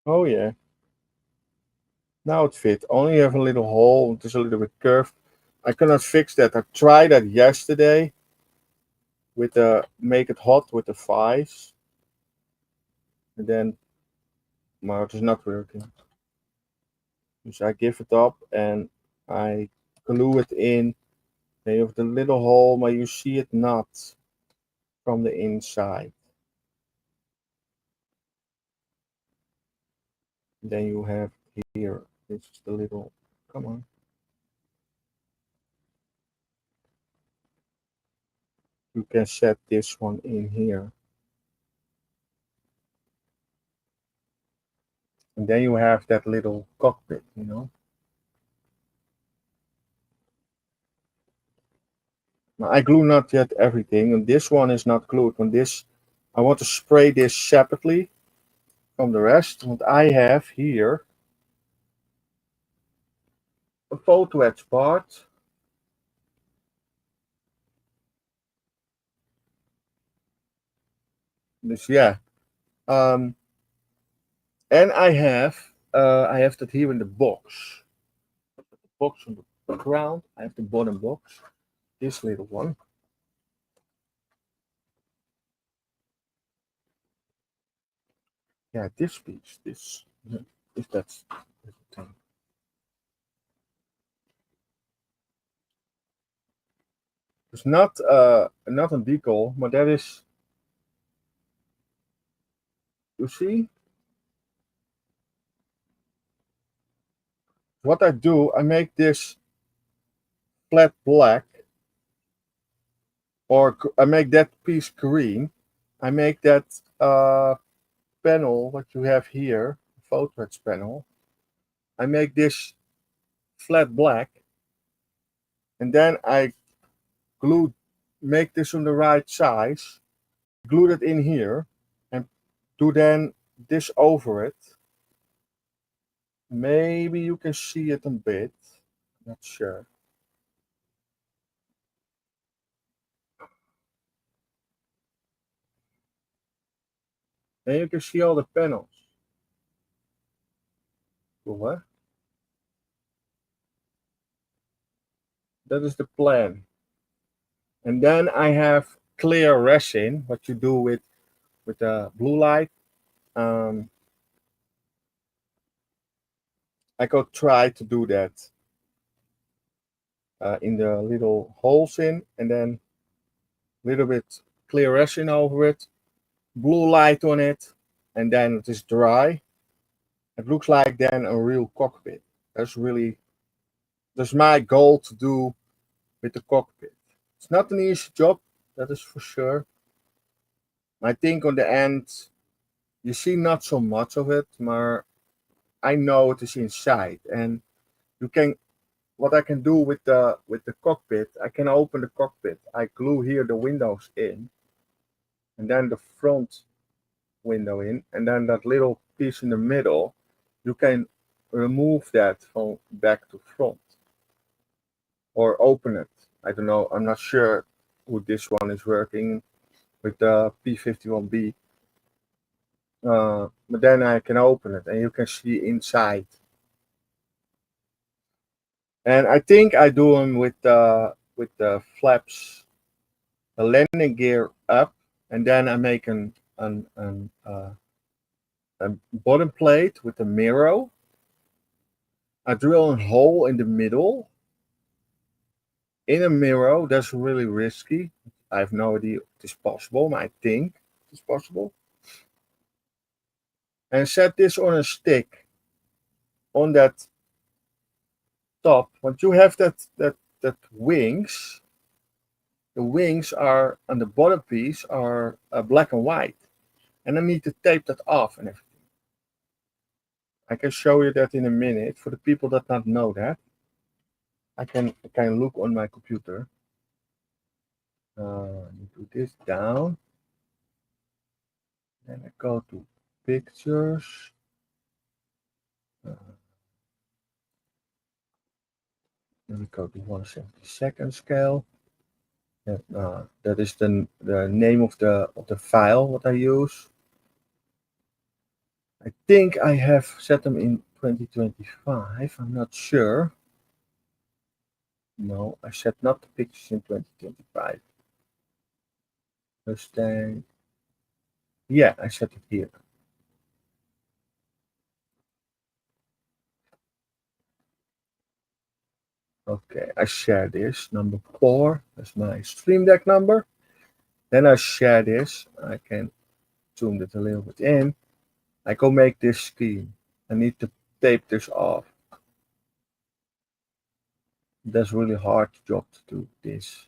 Speaker 1: Oh yeah. Now it fit. Only have a little hole. It is a little bit curved. I cannot fix that. I tried that yesterday with the make it hot with the fives, and then well, it is not working. So I give it up and I glue it in. Then you have the little hole, but you see it not from the inside. Then you have here. This is the little. Come on. You can set this one in here. And then you have that little cockpit, you know. Now, I glue not yet everything, and this one is not glued. When this, I want to spray this separately from the rest. What I have here, a photo etch part. This, yeah. Um, and I have that here in the box. The box on the ground. I have the bottom box. This little one. Yeah, this piece. This, if that's the thing. It's not a decal, but that is, you see what I do. I make this flat black, or I make that piece green. I make that panel what you have here, photo etch panel. I make this flat black, and then I glue, make this on the right size, glue it in here, and do then this over it. Maybe you can see it a bit. Not sure. Then you can see all the panels. What? That is the plan. And then I have clear resin, what you do with the blue light. Um, I could try to do that in the little holes in, and then a little bit clear resin over it, blue light on it, and then it is dry. It looks like then a real cockpit. That's my goal to do with the cockpit. It's not an easy job, that is for sure. I think on the end you see not so much of it, but I know it is inside, and you can. What I can do with the cockpit, I can open the cockpit. I glue here the windows in, and then the front window in, and then that little piece in the middle, you can remove that from back to front or open it. I don't know. I'm not sure who this one is working with the P51B. But then I can open it and you can see inside. And I think I do them with the flaps, the landing gear up, and then I make a bottom plate with a mirror. I drill a hole in the middle in a mirror. That's really risky. I have no idea if it's possible, but I think it's possible. And set this on a stick on that top. Once you have that wings, the wings are on the bottom piece are black and white, and I need to tape that off and everything. I can show you that in a minute for the people that not know that. I can look on my computer. Do this down. Then I go to pictures. Uh, then we go to 1/72 scale. That is the name of the file what I use. I think I have set them in 2025. I'm not sure. No, I set not the pictures in 2025. Mustang. Yeah, I set it here. Okay, I share this. Number 4. That's my Stream Deck number. Then I share this. I can zoom it a little bit in. I go make this scheme. I need to tape this off. That's really hard job to do this.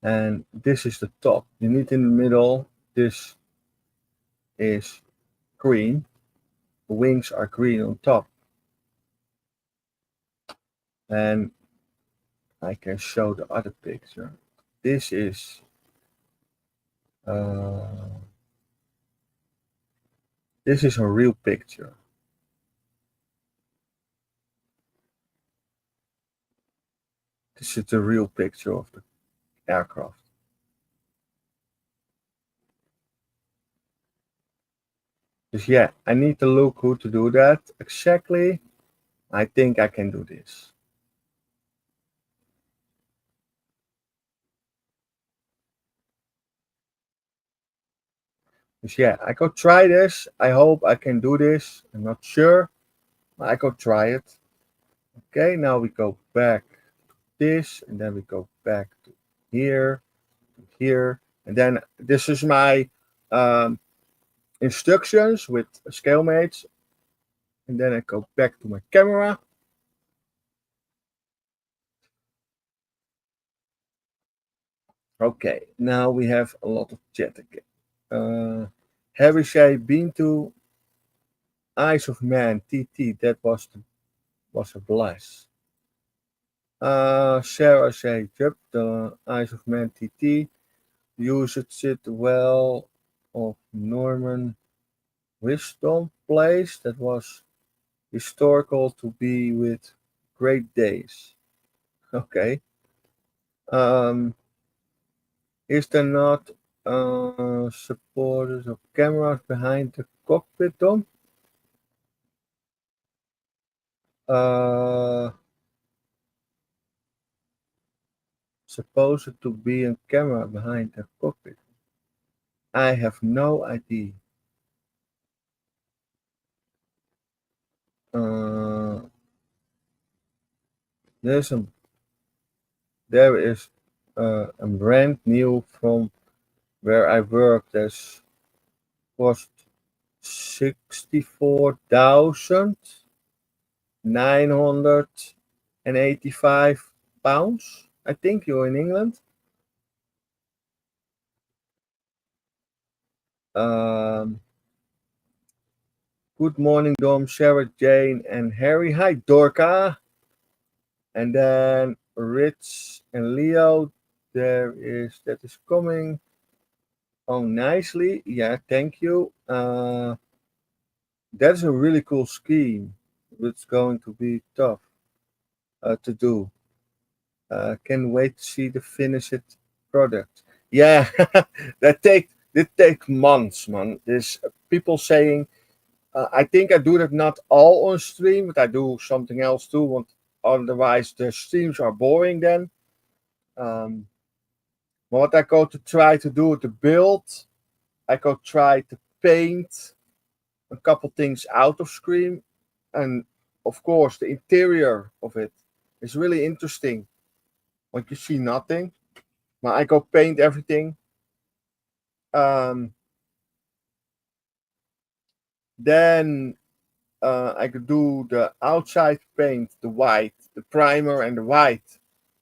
Speaker 1: And this is the top. You need in the middle. This is green. The wings are green on top. And I can show the other picture. This is this is a real picture. This is the real picture of the aircraft. Dus yeah, I need to look who to do that exactly. I think I can do this. Dus yeah, I go try this. I hope I can do this. I'm not sure. But I go try it. Okay, now we go back to this, and then we go back to here, and then this is my instructions with ScaleMates, and then I go back to my camera. Okay, now we have a lot of chat again. Harry say, been to Eyes of Man TT, that was a blast. Sarah say, yep, the Eyes of Man TT used it well of Norman Wisdom place that was historical to be with great days. Okay. Is there not supporters of cameras behind the cockpit, Tom? Supposed to be a camera behind the cockpit. I have no idea. There is a brand new from where I work. There's cost 64,985 pounds. I think you're in England. Good morning, Dom, Sarah, Jane, and Harry. Hi, Dorka. And then Rich and Leo. That is coming. Oh, nicely. Yeah, thank you. That's a really cool scheme. It's going to be tough to do. Can't wait to see the finished product. Yeah, that take months, man. There's people saying, I think I do that not all on stream, but I do something else too. Want otherwise the streams are boring then. What I go to try to do with the build, I go try to paint a couple things out of screen, and of course the interior of it is really interesting. Like you see nothing, but I go paint everything. Then I could do the outside paint, the white, the primer and the white.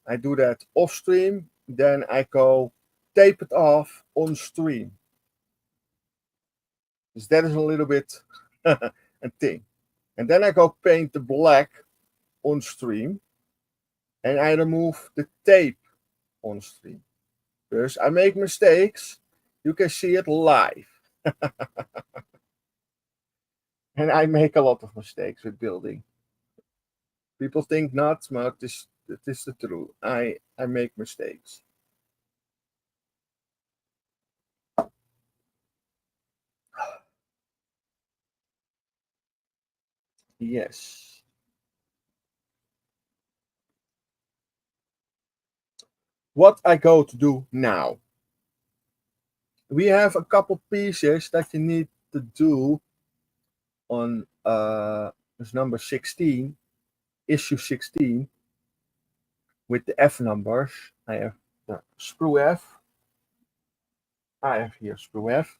Speaker 1: I do that off stream. Then I go tape it off on stream. So that is a little bit a thing. And then I go paint the black on stream. And I remove the tape on stream. Dus I make mistakes. You can see it live. And I make a lot of mistakes with building. People think not, but it is the truth. I make mistakes. Yes. What I go to do now. We have a couple pieces that you need to do on this number 16, issue 16, with the F numbers. I have the sprue F. I have here sprue F.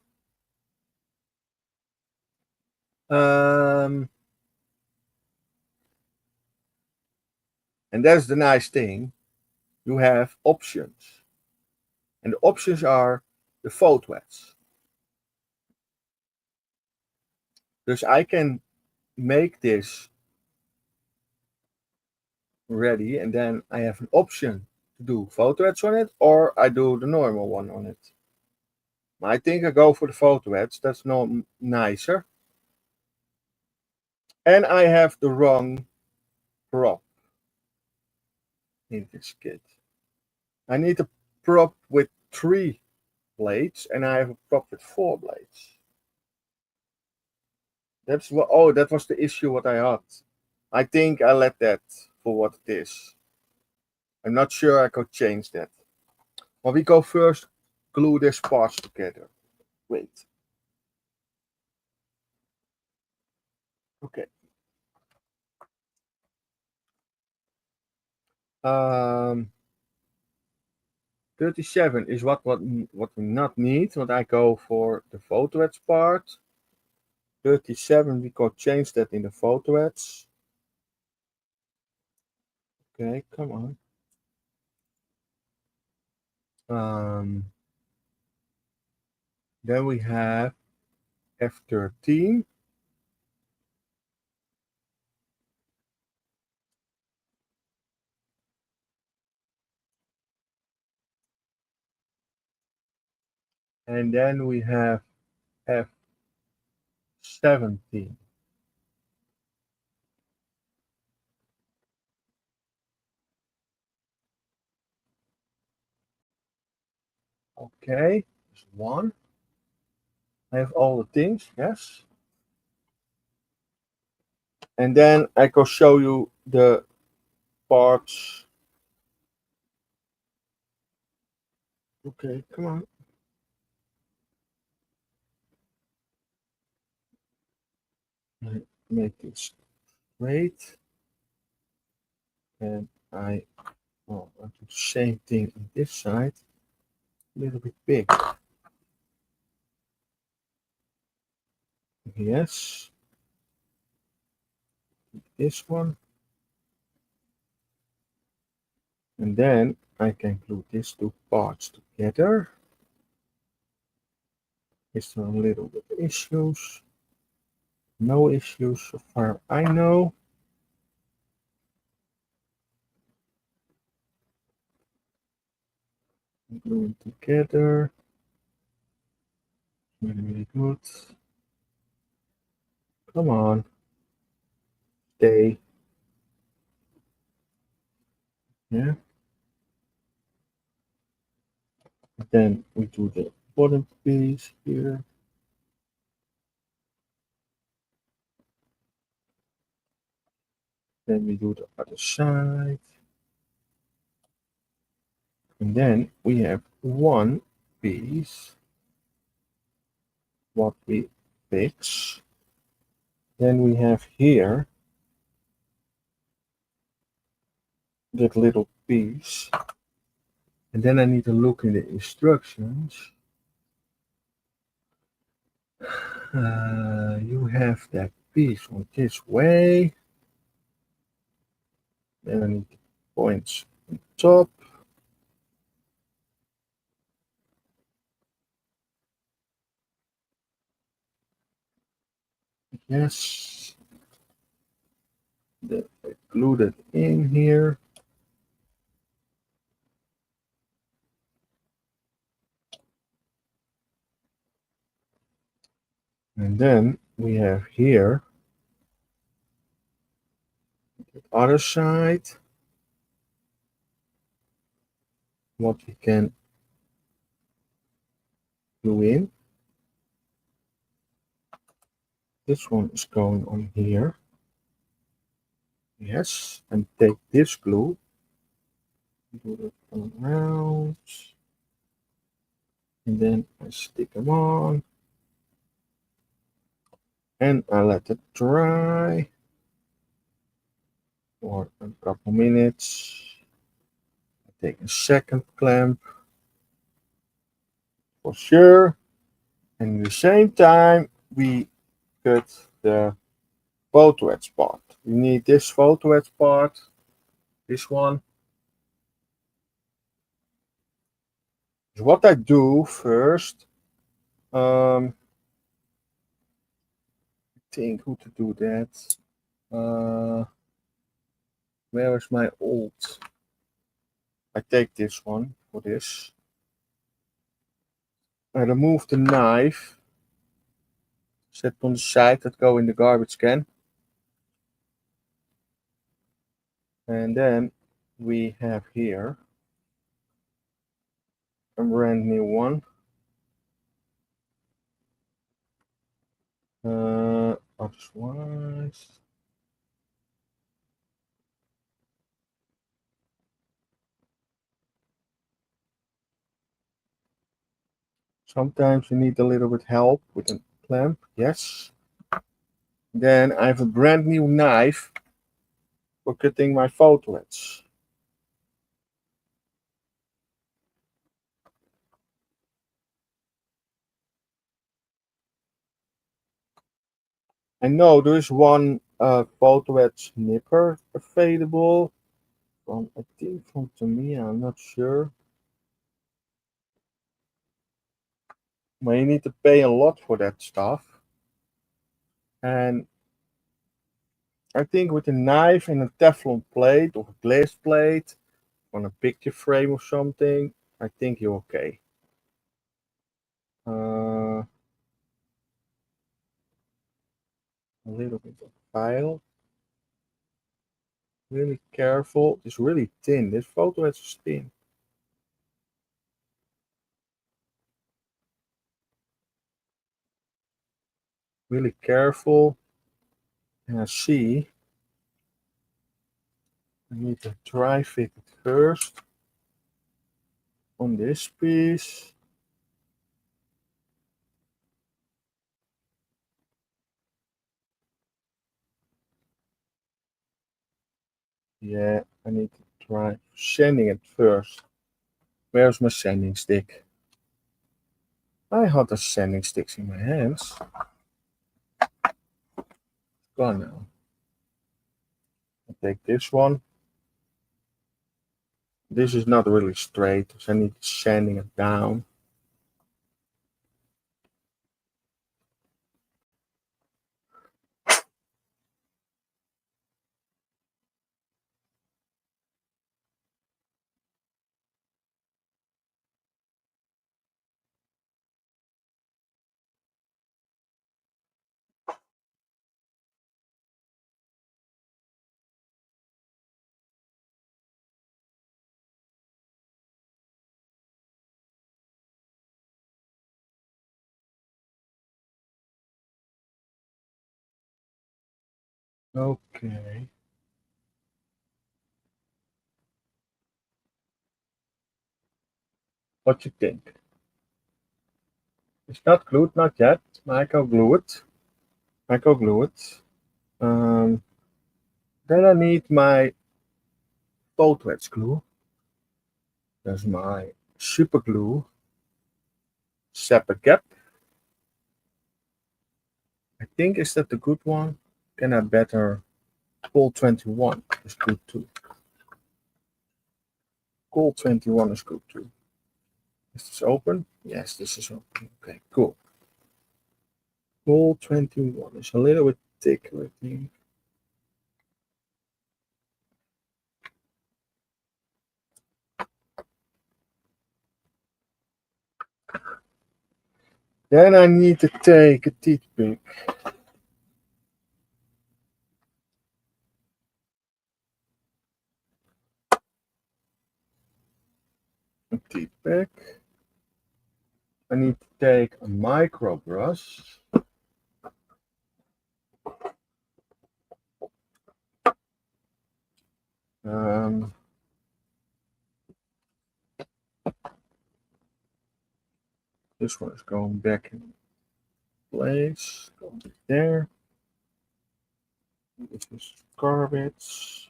Speaker 1: And that's the nice thing. You have options. And the options are the photoheads. Dus I can make this ready and then I have an option to do photoheads on it, or I do the normal one on it. I think I go for the photoheads. That's no nicer. And I have the wrong prop in this kit. I need a prop with 3 blades, and I have a prop with 4 blades. That's what. Oh, that was the issue what I had. I think I let that for what it is. I'm not sure I could change that. But we go first glue these parts together. Wait. Okay. 37 is what we not need. What I go for the photoheads part. 37 we could change that in the photoheads. Okay, come on. Then we have F13. And then we have F17. Okay, there's one. I have all the things, yes. And then I can show you the parts. Okay, come on. Make this straight. And I do the same thing on this side. A little bit big. Yes. This one. And then I can glue these 2 parts together. Is there a little bit issues? No issues so far I know. Glue it together. Really good. Come on. Stay. Yeah. Then we do the bottom piece here. Then we do the other side. And then we have one piece what we fix. Then we have here that little piece. And then I need to look in the instructions. You have that piece on this way. Then I need the points on top. Yes. Then I glue that in here. And then we have here the other side what we can glue in. This one is going on here. Yes, and take this glue, do it around, and then I stick them on, and I let it dry for a couple minutes. I take a second clamp for sure, and at the same time we cut the photo etch part. We need this photo etch part, this one. So what I do first, I think who to do that. Where is my old? I take this one for this. I remove the knife, set on the side, that go in the garbage can. And then we have here a brand new one. Otherwise, sometimes you need a little bit help with a clamp. Yes. Then I have a brand new knife for cutting my photo etch. I know there is one photo etch nipper available from, I think, from Tamiya. I'm not sure. But you need to pay a lot for that stuff. And I think with a knife and a Teflon plate or a glass plate on a picture frame or something, I think you're okay. A little bit of file. Really careful. It's really thin. This photo is thin. Really careful. And I see I need to dry fit it first on this piece. Yeah, I need to try sanding it first. Where's my sanding stick? I had the sanding sticks in my hands. Gone now. I take this one. This is not really straight, so I need sanding it down. Okay. What you think? It's not glued, not yet. Micro glue it. Micro glue it. Then I need my photo etch glue. There's my super glue. Separate gap. I think is that the good one? Can I better Gold 21 is good too. Gold 21 is good too. Is this open? Yes, this is open. Okay, cool. Gold 21 is a little bit thicker, I think. Then I need to take a teeth pick. A teeth pick. I need to take a micro brush. Um, this one is going back in place. Going there. This is garbage.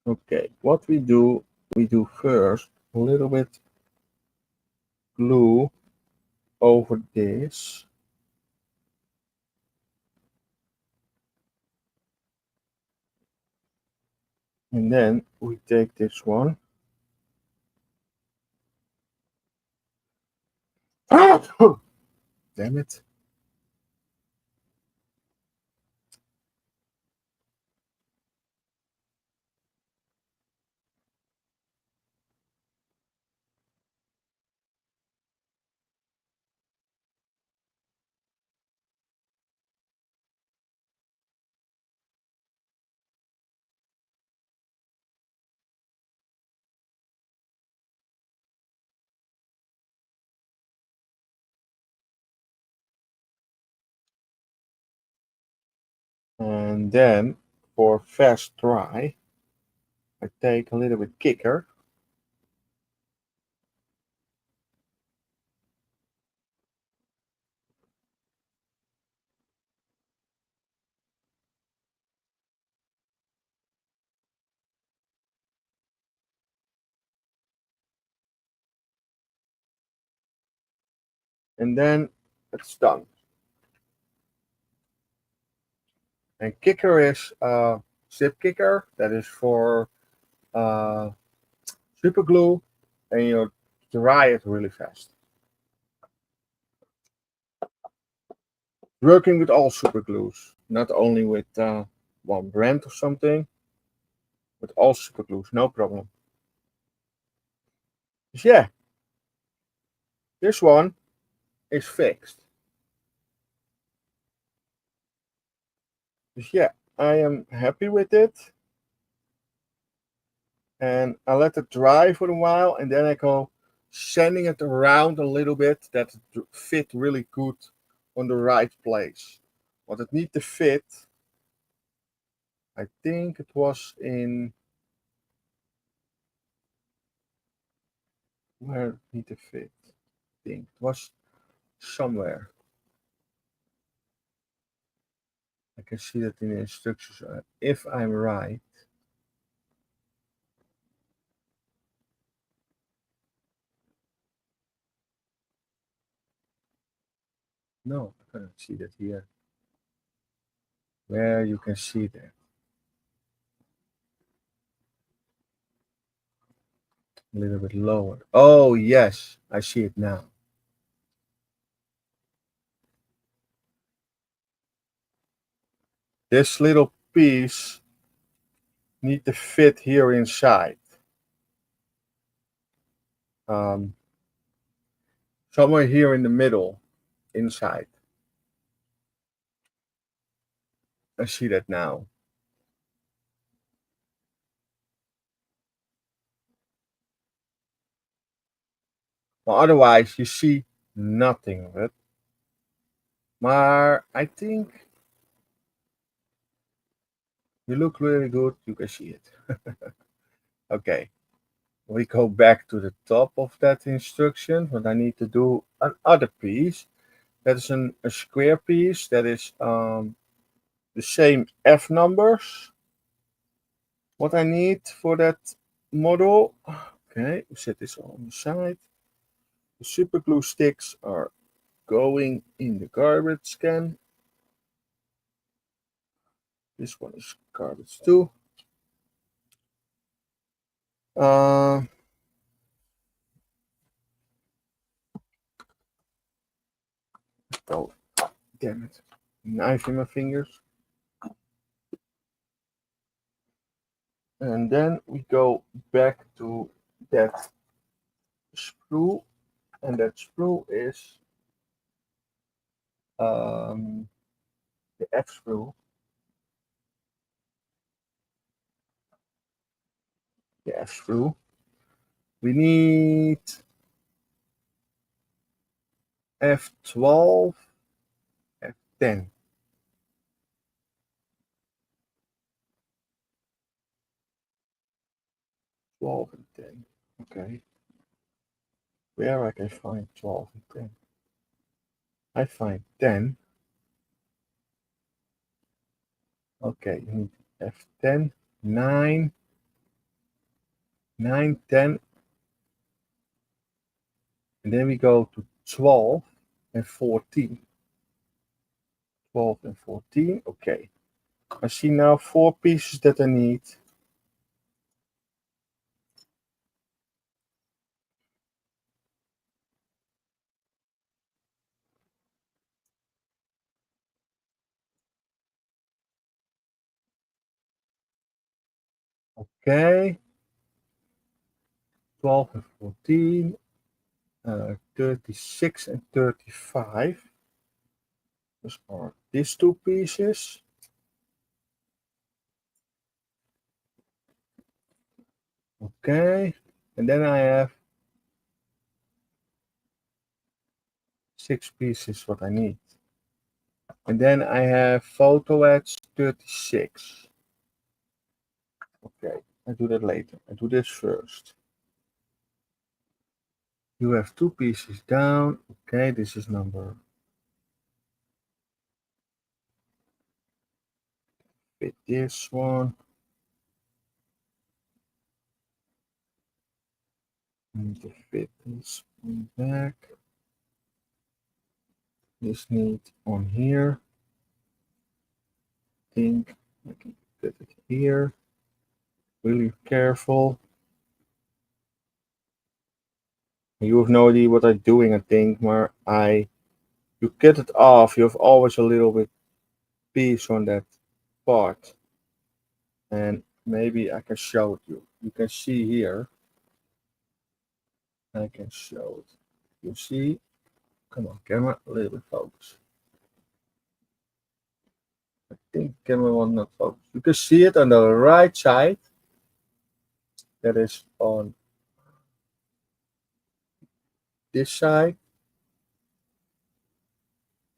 Speaker 1: Okay, what we do first a little bit glue over this. And then we take this one. Damn it. And then for fast dry, I take a little bit kicker. And then it's done. And kicker is zip kicker. That is for super glue, and you dry it really fast. Working with all super glues, not only with one brand or something, with all super glues, no problem. So yeah, this one is fixed. So yeah, I am happy with it. And I let it dry for a while, and then I go sanding it around a little bit that it fit really good on the right place. What it need to fit, I think it was in where it need to fit. I think it was somewhere. I can see that in the instructions. If I'm right, no, I cannot see that here. Where you can see that. A little bit lower. Oh yes, I see it now. This little piece need to fit here inside. Um, somewhere here in the middle, inside. I see that now. Well, otherwise, you see nothing of it. Maar I think you look really good. You can see it. Okay. We go back to the top of that instruction, but I need to do another piece. That is a square piece that is the same F numbers. What I need for that model. Okay, set this on the side. The super glue sticks are going in the garbage can. This one is garbage too. Uh, oh, damn it. Knife in my fingers. And then we go back to that sprue. And that sprue is the F sprue. The F sprue. We need F12, 10. 12 and 10. Okay. Where I can find 12 and 10? I find 10. Okay, you need F10, 9, 9, 10, and then we go to 12 and 14. 12 and 14, okay. I see now 4 pieces that I need. Okay. 12 and 14, 36 and 35. Those are these 2 pieces. Okay, and then I have 6 pieces what I need. And then I have photo edge 36. Okay, I do that later. I do this first. You have 2 pieces down. Okay, this is number. Fit this one. I need to fit this one back. This needs on here. I think I can fit it here. Really careful. You have no idea what I'm doing, I think, but you get it off, you have always a little bit piece on that part. And maybe I can show it you. You can see here. I can show it. You see? Come on, camera, a little bit focus. I think camera will not focus. You can see it on the right side. That is on this side.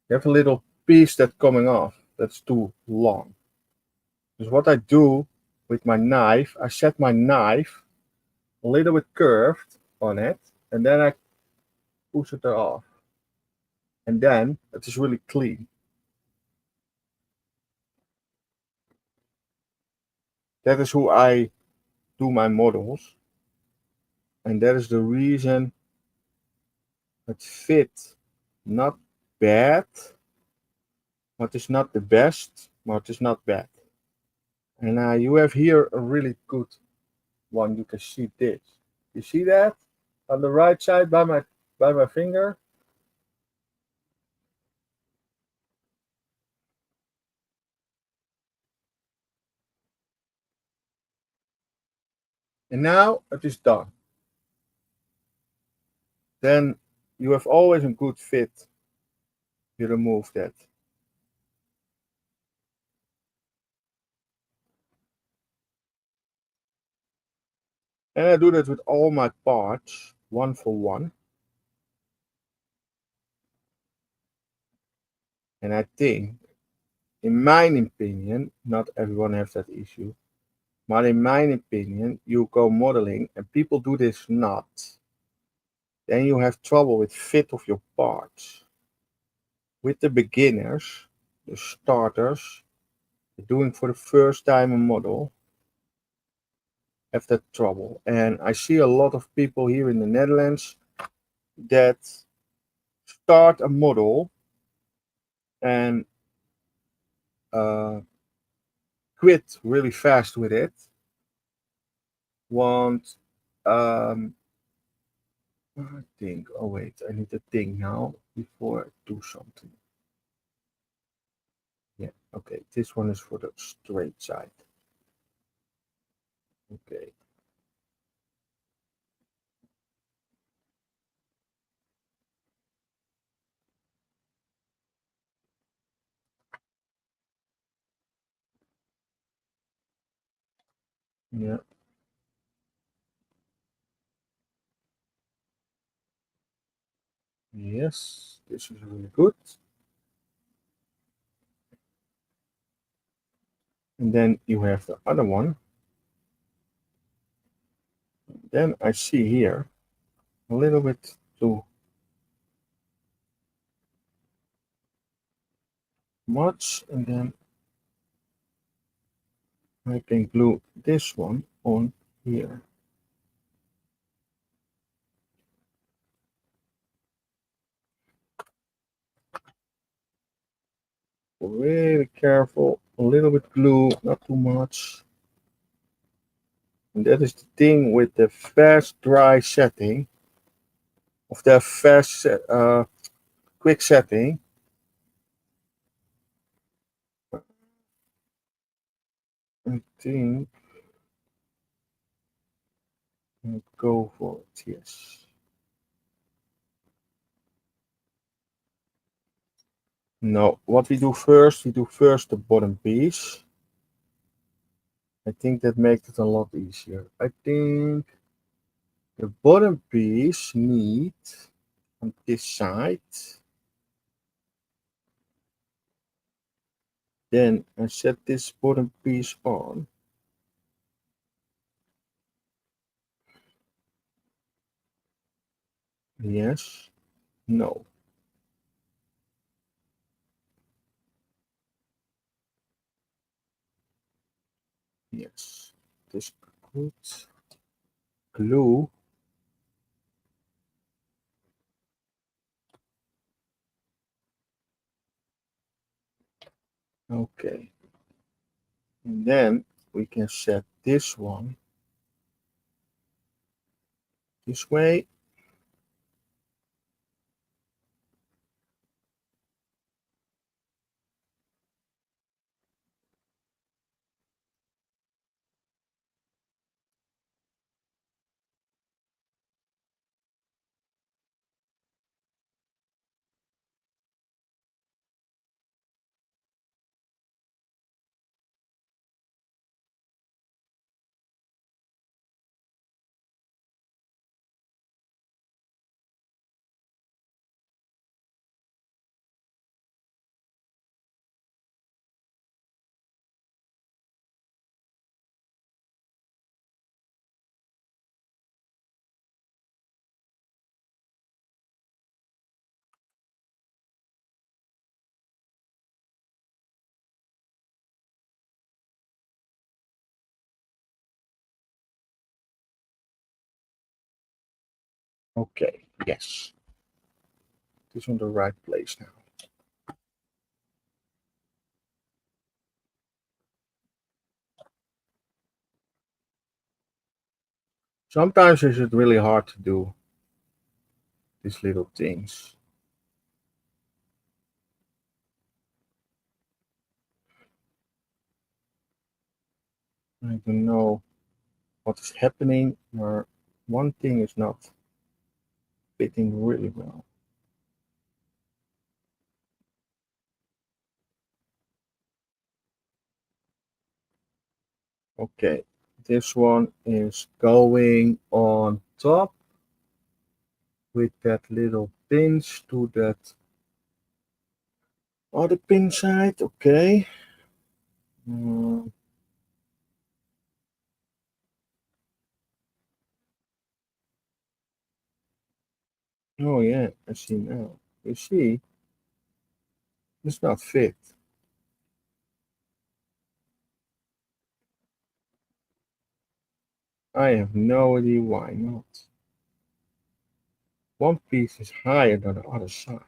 Speaker 1: You have a little piece that's coming off. That's too long. So what I do with my knife, I set my knife a little bit curved on it, and then I push it off. And then it is really clean. That is who I do my models. And that is the reason it fit not bad, but it's not the best, but it's not bad. And you have here a really good one. You can see this. You see that on the right side by my finger? And now it is done. Then you have always a good fit. You remove that. And I do that with all my parts, one for one. And I think, in my opinion, not everyone has that issue, but in my opinion, you go modeling and people do this not, then you have trouble with fit of your parts. With the beginners, the starters, doing for the first time a model, have that trouble. And I see a lot of people here in the Netherlands that start a model and quit really fast with it. Want I think. Oh wait, I need to think now before I do something. Yeah. Okay. This one is for the straight side. Okay. Yeah. Yes. This is really good. And then you have the other one. Then I see here a little bit too much, and then I can glue this one on here. Really careful, a little bit glue, not too much. And that is the thing with the fast dry setting, of the quick setting. I think I'll go for it, yes. No, what we do first the bottom piece. I think that makes it a lot easier. I think the bottom piece need on this side. Then I set this bottom piece on. Yes, no. Yes. This good glue. Okay. And then we can set this one this way. Okay, yes. This on the right place now. Sometimes it's really hard to do these little things. I don't know what is happening, or one thing is not fitting really well. Okay, this one is going on top with that little pinch to that other pin side. Okay. Mm, oh yeah, I see now. You see, it's not fit. I have no idea why not. One piece is higher than the other side.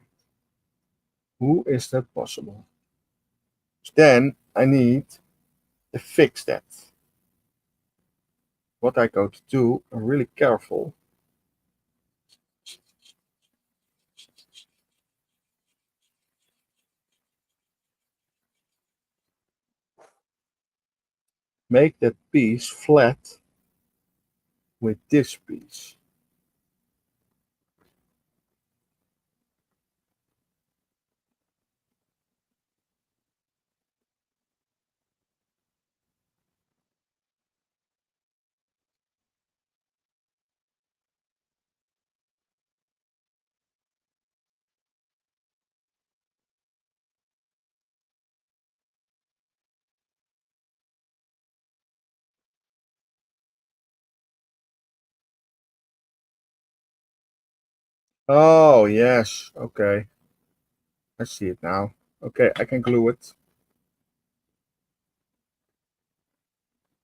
Speaker 1: Who is that possible? Then I need to fix that. What I go to do, I'm really careful. Make that piece flat with this piece. Oh, yes. Okay. I see it now. Okay, I can glue it.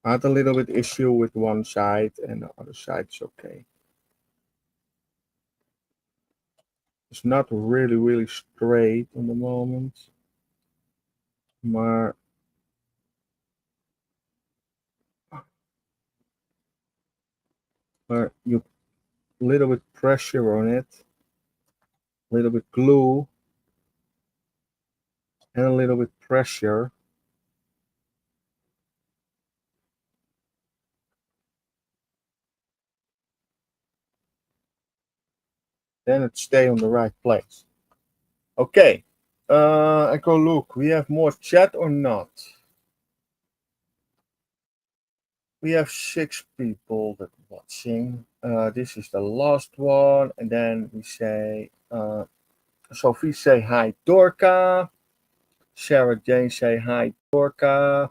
Speaker 1: I had a little bit issue with one side and the other side is okay. It's not really straight on the moment. Maar, maar you little bit pressure on it, a little bit glue, and a little bit pressure. Then it stay on the right place. Okay. I go look. We have more chat or not? We have 6 people that are watching. This is the last one, and then we say Sophie say hi Dorka. Sarah Jane say hi Dorka.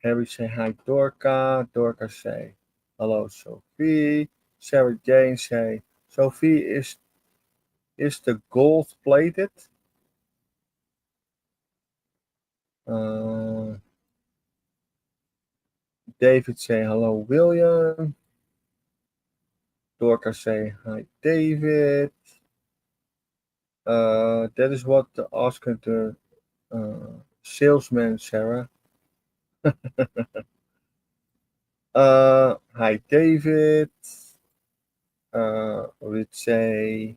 Speaker 1: Harry say hi Dorka. Dorka say hello Sophie. Sarah Jane say Sophie is the gold plated? Uh, David say hello William. Dorka say hi David. That is what the asking the salesman Sarah. Hi David. We'd say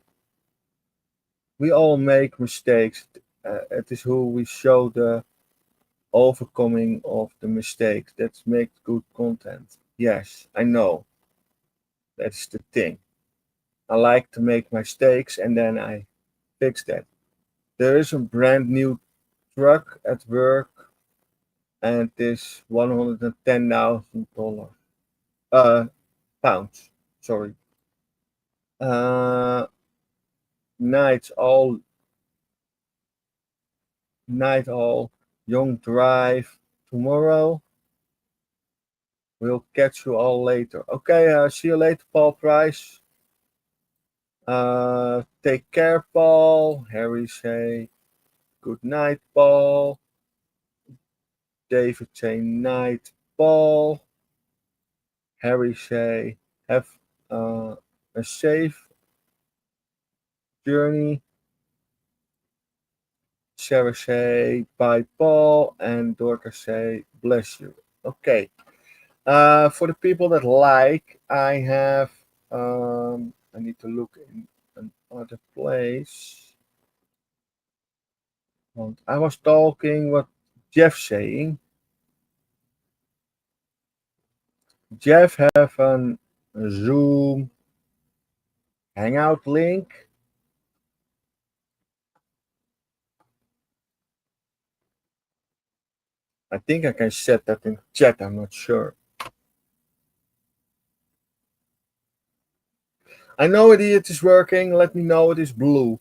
Speaker 1: we all make mistakes. It is who we show the overcoming of the mistakes. That makes good content. Yes, I know. That's the thing. I like to make mistakes and then I fix that. There is a brand new truck at work and it is $110,000. Uh, pounds. Sorry. Uh, night all, night all, young drive tomorrow. We'll catch you all later. Okay, see you later, Paul Price. Take care, Paul. Harry say good night, Paul. David say night, Paul. Harry say have a safe journey. Sarah say bye, Paul, and Dorcas say bless you. Okay. For the people that like, I have. I need to look in another place. I was talking what Jeff saying. Jeff have a Zoom Hangout link. I think I can set that in chat. I'm not sure. I know it is working. Let me know it is blue.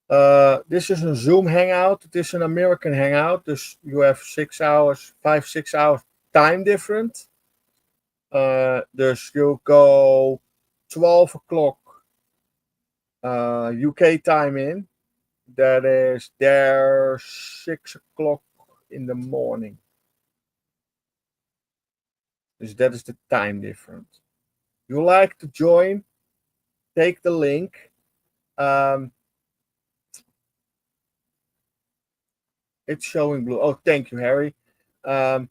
Speaker 1: This is a Zoom Hangout. It is an American Hangout. Dus you have 6 hours, 5, 6 hours time different. Dus you go 12 o'clock UK time in. That is there 6 o'clock in the morning. Dus that is the time difference. You like to join? Take the link. It's showing blue. Oh, thank you, Harry. That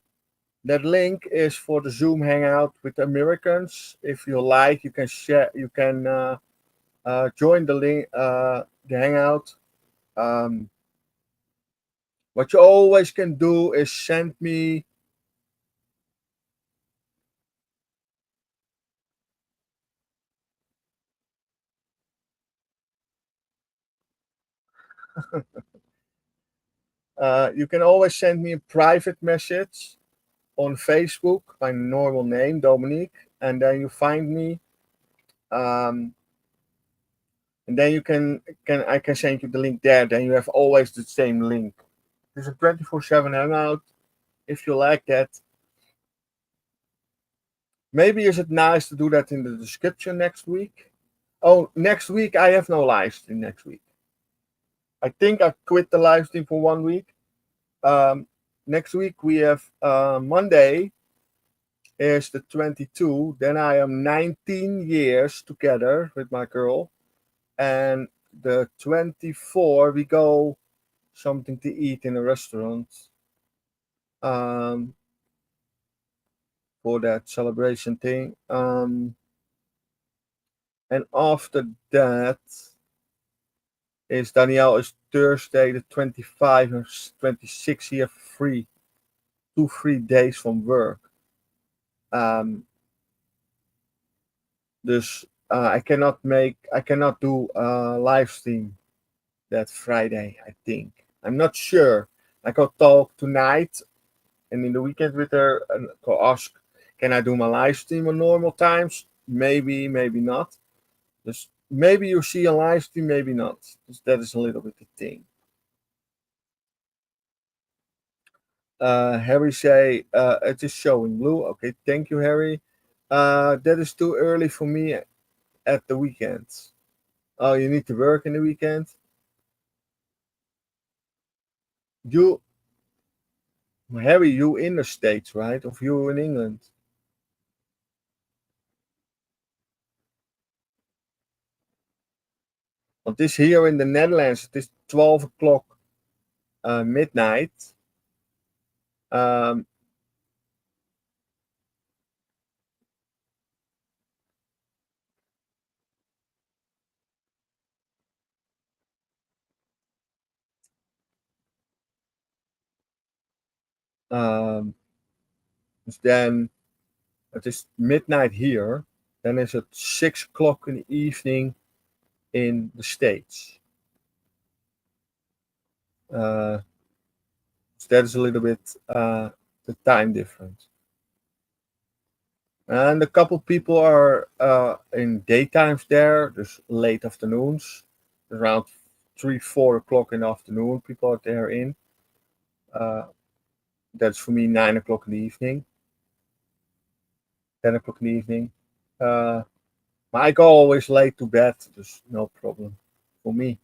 Speaker 1: link is for the Zoom Hangout with Americans. If you like, you can share. You can join the link, the Hangout. What you always can do is send me. You can always send me a private message on Facebook, my normal name, Dominique, and then you find me. Um, and then you can I can send you the link there. Then you have always the same link. There's a 24/7 Hangout. If you like that, maybe is it nice to do that in the description next week? Oh, next week I have no live stream next week. I think I quit the live stream for 1 week. Um, Next week we have Monday is the 22. Then I am 19 years together with my girl, and the 24 we go something to eat in a restaurant um, for that celebration thing. And after that is Danielle is Thursday the 25 and 26 here free, 2 free days from work. Um, dus I cannot do a live stream that Friday. I think I'm not sure. I could talk tonight and in the weekend with her and go ask, can I do my live stream on normal times? Maybe, maybe not. Just maybe you see a live stream, maybe not. Just that is a little bit the thing. Harry say it is showing blue. Okay, thank you, Harry. That is too early for me at the weekends. Oh, you need to work in the weekend. You, Harry, you in the States, right? Of you in England? Want this here in the Netherlands, it is 12 o'clock midnight. Um, um, then it is midnight here. Then it's at 6 o'clock in the evening in the States. Uh, so that is a little bit the time difference. And a couple people are in daytimes there, just late afternoons, around 3, 4 o'clock in the afternoon. People are there in. Uh, that's for me 9 o'clock in the evening, 10 o'clock in the evening. Uh, I go always late to bed. There's no problem for me.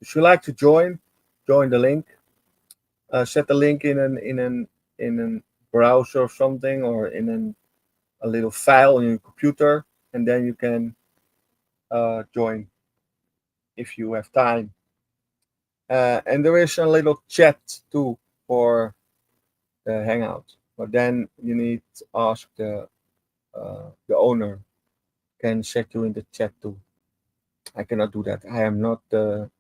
Speaker 1: If you like to join, join the link. Set the link in an browser or something, or in a little file on your computer, and then you can join if you have time. And there is a little chat too for the Hangout, but then you need to ask the owner can check you in the chat too. I cannot do that. I am not the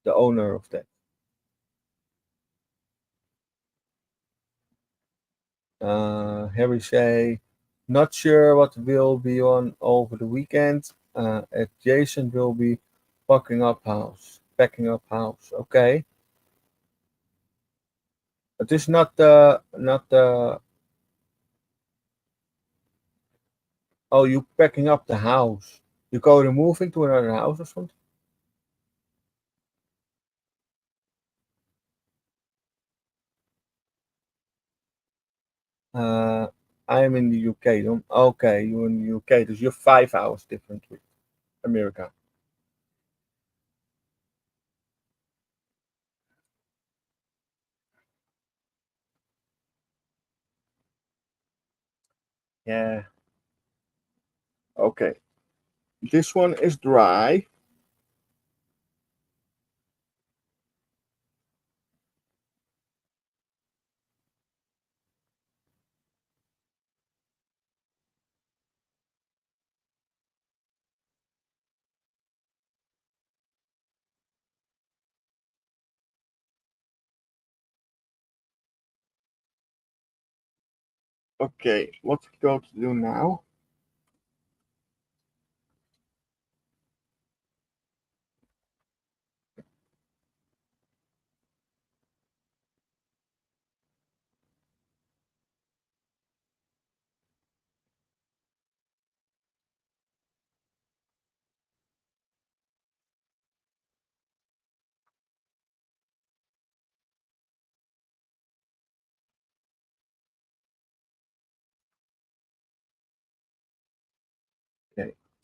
Speaker 1: owner of that. Harry say, not sure what will be on over the weekend. Jason will be packing up house. Okay, it is not the. Oh, you packing up the house. You go to move into another house or something. Uh, I am in the UK. Okay, you're in the UK. Dus you're 5 hours different with America. Yeah. Okay. This one is dry. Okay, what we go to do now?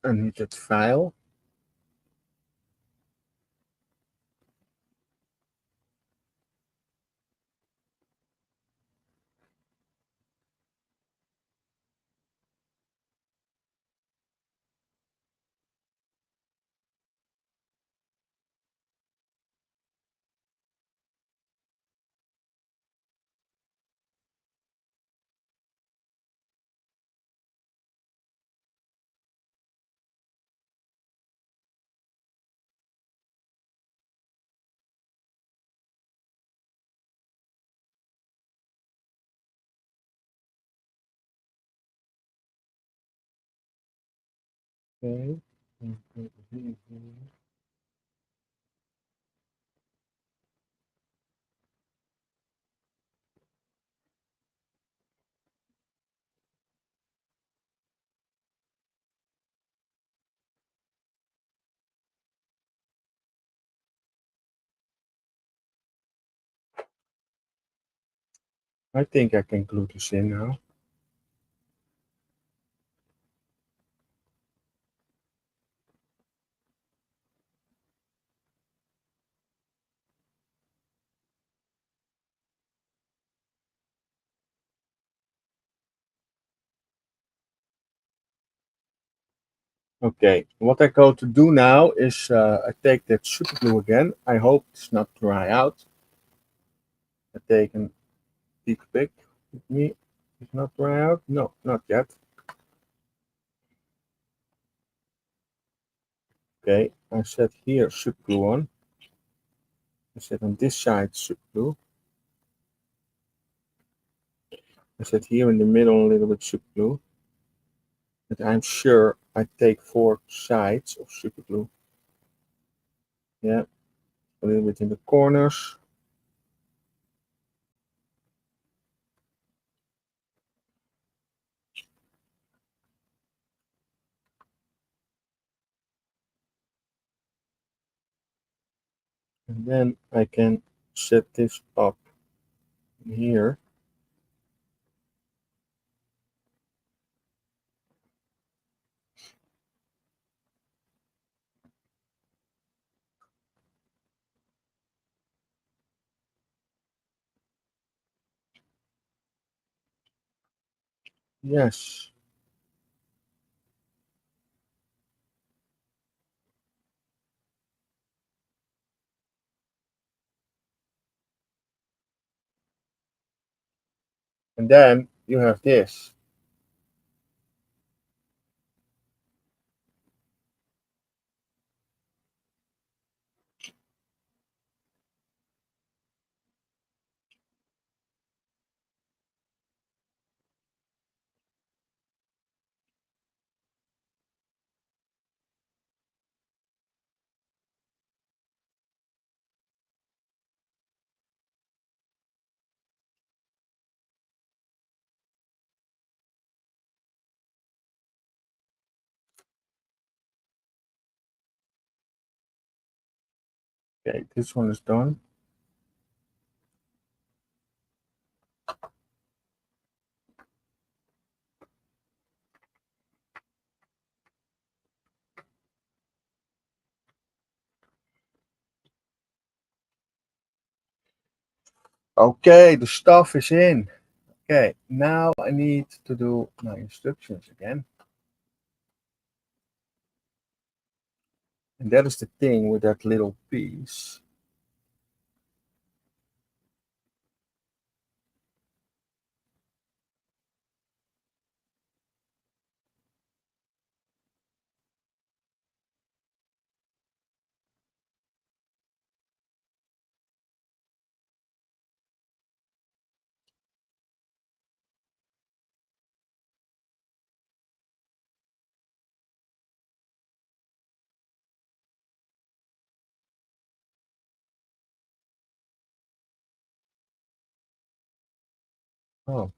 Speaker 1: unneeded file. Okay. I think I can glue this in now. Okay, what I go to do now is I take that super glue again. I hope it's not dry out. I take a deep pick with me. It's not dry out? No, not yet. Okay, I set here super glue on. I set on this side super glue. I set here in the middle a little bit super glue. And I'm sure I take 4 sides of super glue. Yeah, a little bit in the corners. And then I can set this up here. Yes. And then you have this. Okay, this one is done. Okay, the stuff is in. Okay, now I need to do my instructions again. And that is the thing with that little piece. Oh,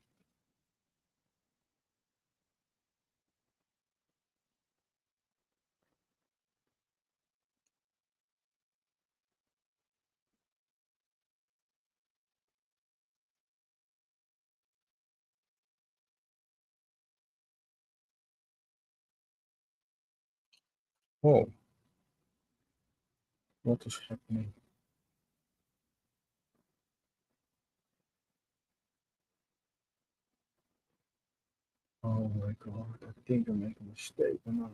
Speaker 1: Oh, what is happening? Oh my god, I think I made a mistake or not.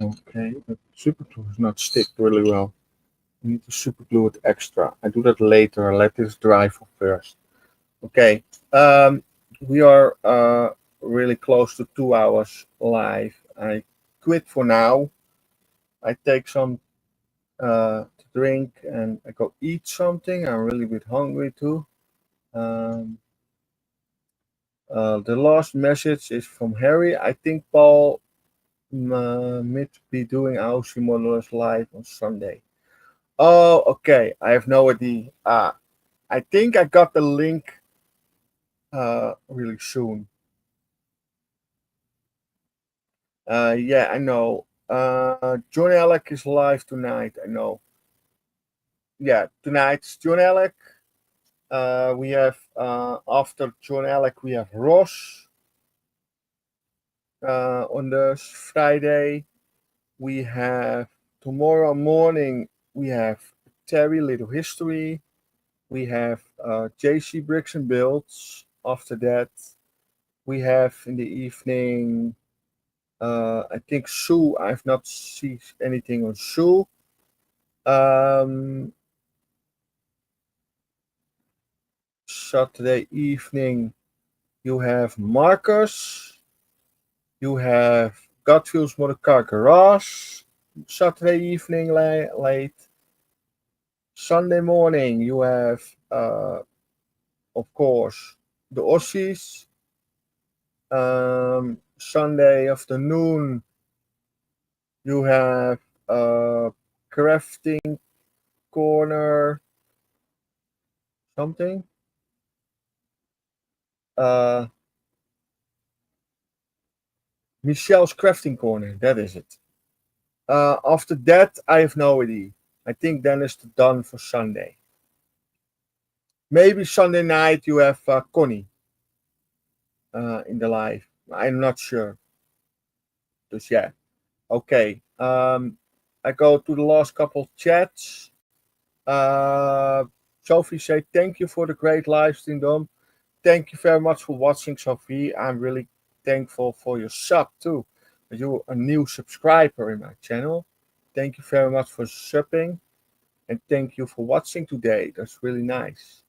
Speaker 1: Okay, but super glue does not stick really well. I need to super glue it extra. I do that later. Let this dry for first. Okay. We are really close to 2 hours live. I quit for now. I take some to drink and I go eat something. I'm really a bit hungry too. Um, the last message is from Harry. I think Paul might be doing Aussie Modelers live on Sunday. Oh, okay. I have no idea. I think I got the link really soon. Yeah, I know. Johnny Alec is live tonight. I know. Yeah, tonight's John Alec. We have after John Alec, we have Ross on the Friday. We have tomorrow morning. We have Terry Little History. We have JC Bricks and Builds. After that, we have in the evening. I think Sue. I've not seen anything on Sue. Um, Saturday evening, you have Marcus. You have Godfield's Motorcar Garage. Saturday evening, late. Sunday morning, you have, of course, the Aussies. Sunday afternoon, you have Crafting Corner, something. Uh, Michelle's Crafting Corner, that is it. After that, I have no idea. I think then it's done for Sunday. Maybe Sunday night you have Connie in the live. I'm not sure. Dus yeah. Okay. I go to the last couple chats. Sophie say thank you for the great live stream, Dom. Thank you very much for watching, Sophie. I'm really thankful for your sub too. You're a new subscriber in my channel. Thank you very much for subbing, and thank you for watching today. That's really nice.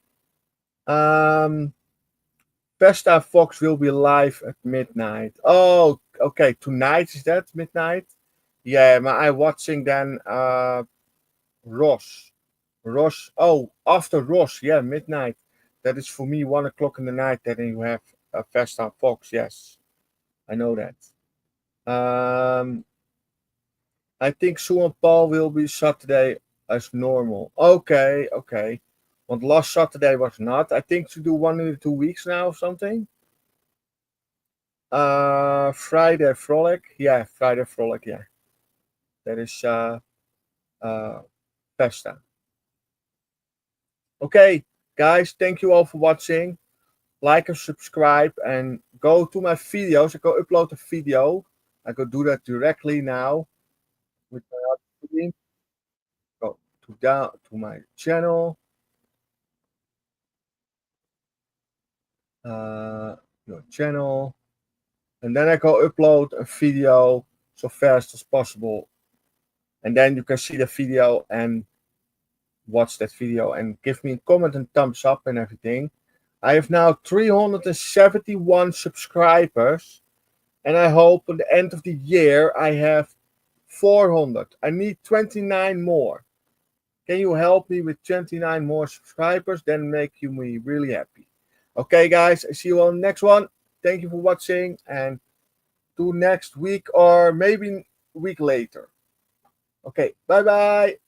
Speaker 1: Vesta Fox will be live at midnight. Oh, okay. Tonight is that midnight? Yeah, but I'm watching then Ross. Ross. Oh, after Ross, yeah, midnight. That is for me 1 o'clock in the night. Then you have Vesta Fox. Yes, I know that. I think Sue and Paul will be Saturday as normal. Okay, okay. Want last Saturday was not. I think to do 1 or 2 weeks now or something. Friday Frolic. Yeah, Friday Frolic. Yeah, that is uh, Festa. Okay, guys, thank you all for watching. Like and subscribe, and go to my videos. I go upload a video. I go do that directly now with my other screen. Go to my channel. Uh, your channel, and then I go upload a video so fast as possible, and then you can see the video and watch that video and give me a comment and thumbs up and everything. I have now 371 subscribers, and I hope at the end of the year I have 400. I need 29 more. Can you help me with 29 more subscribers? Then make you me really happy. Okay, guys, I see you on the next one. Thank you for watching, and to next week or maybe week later. Okay, bye bye.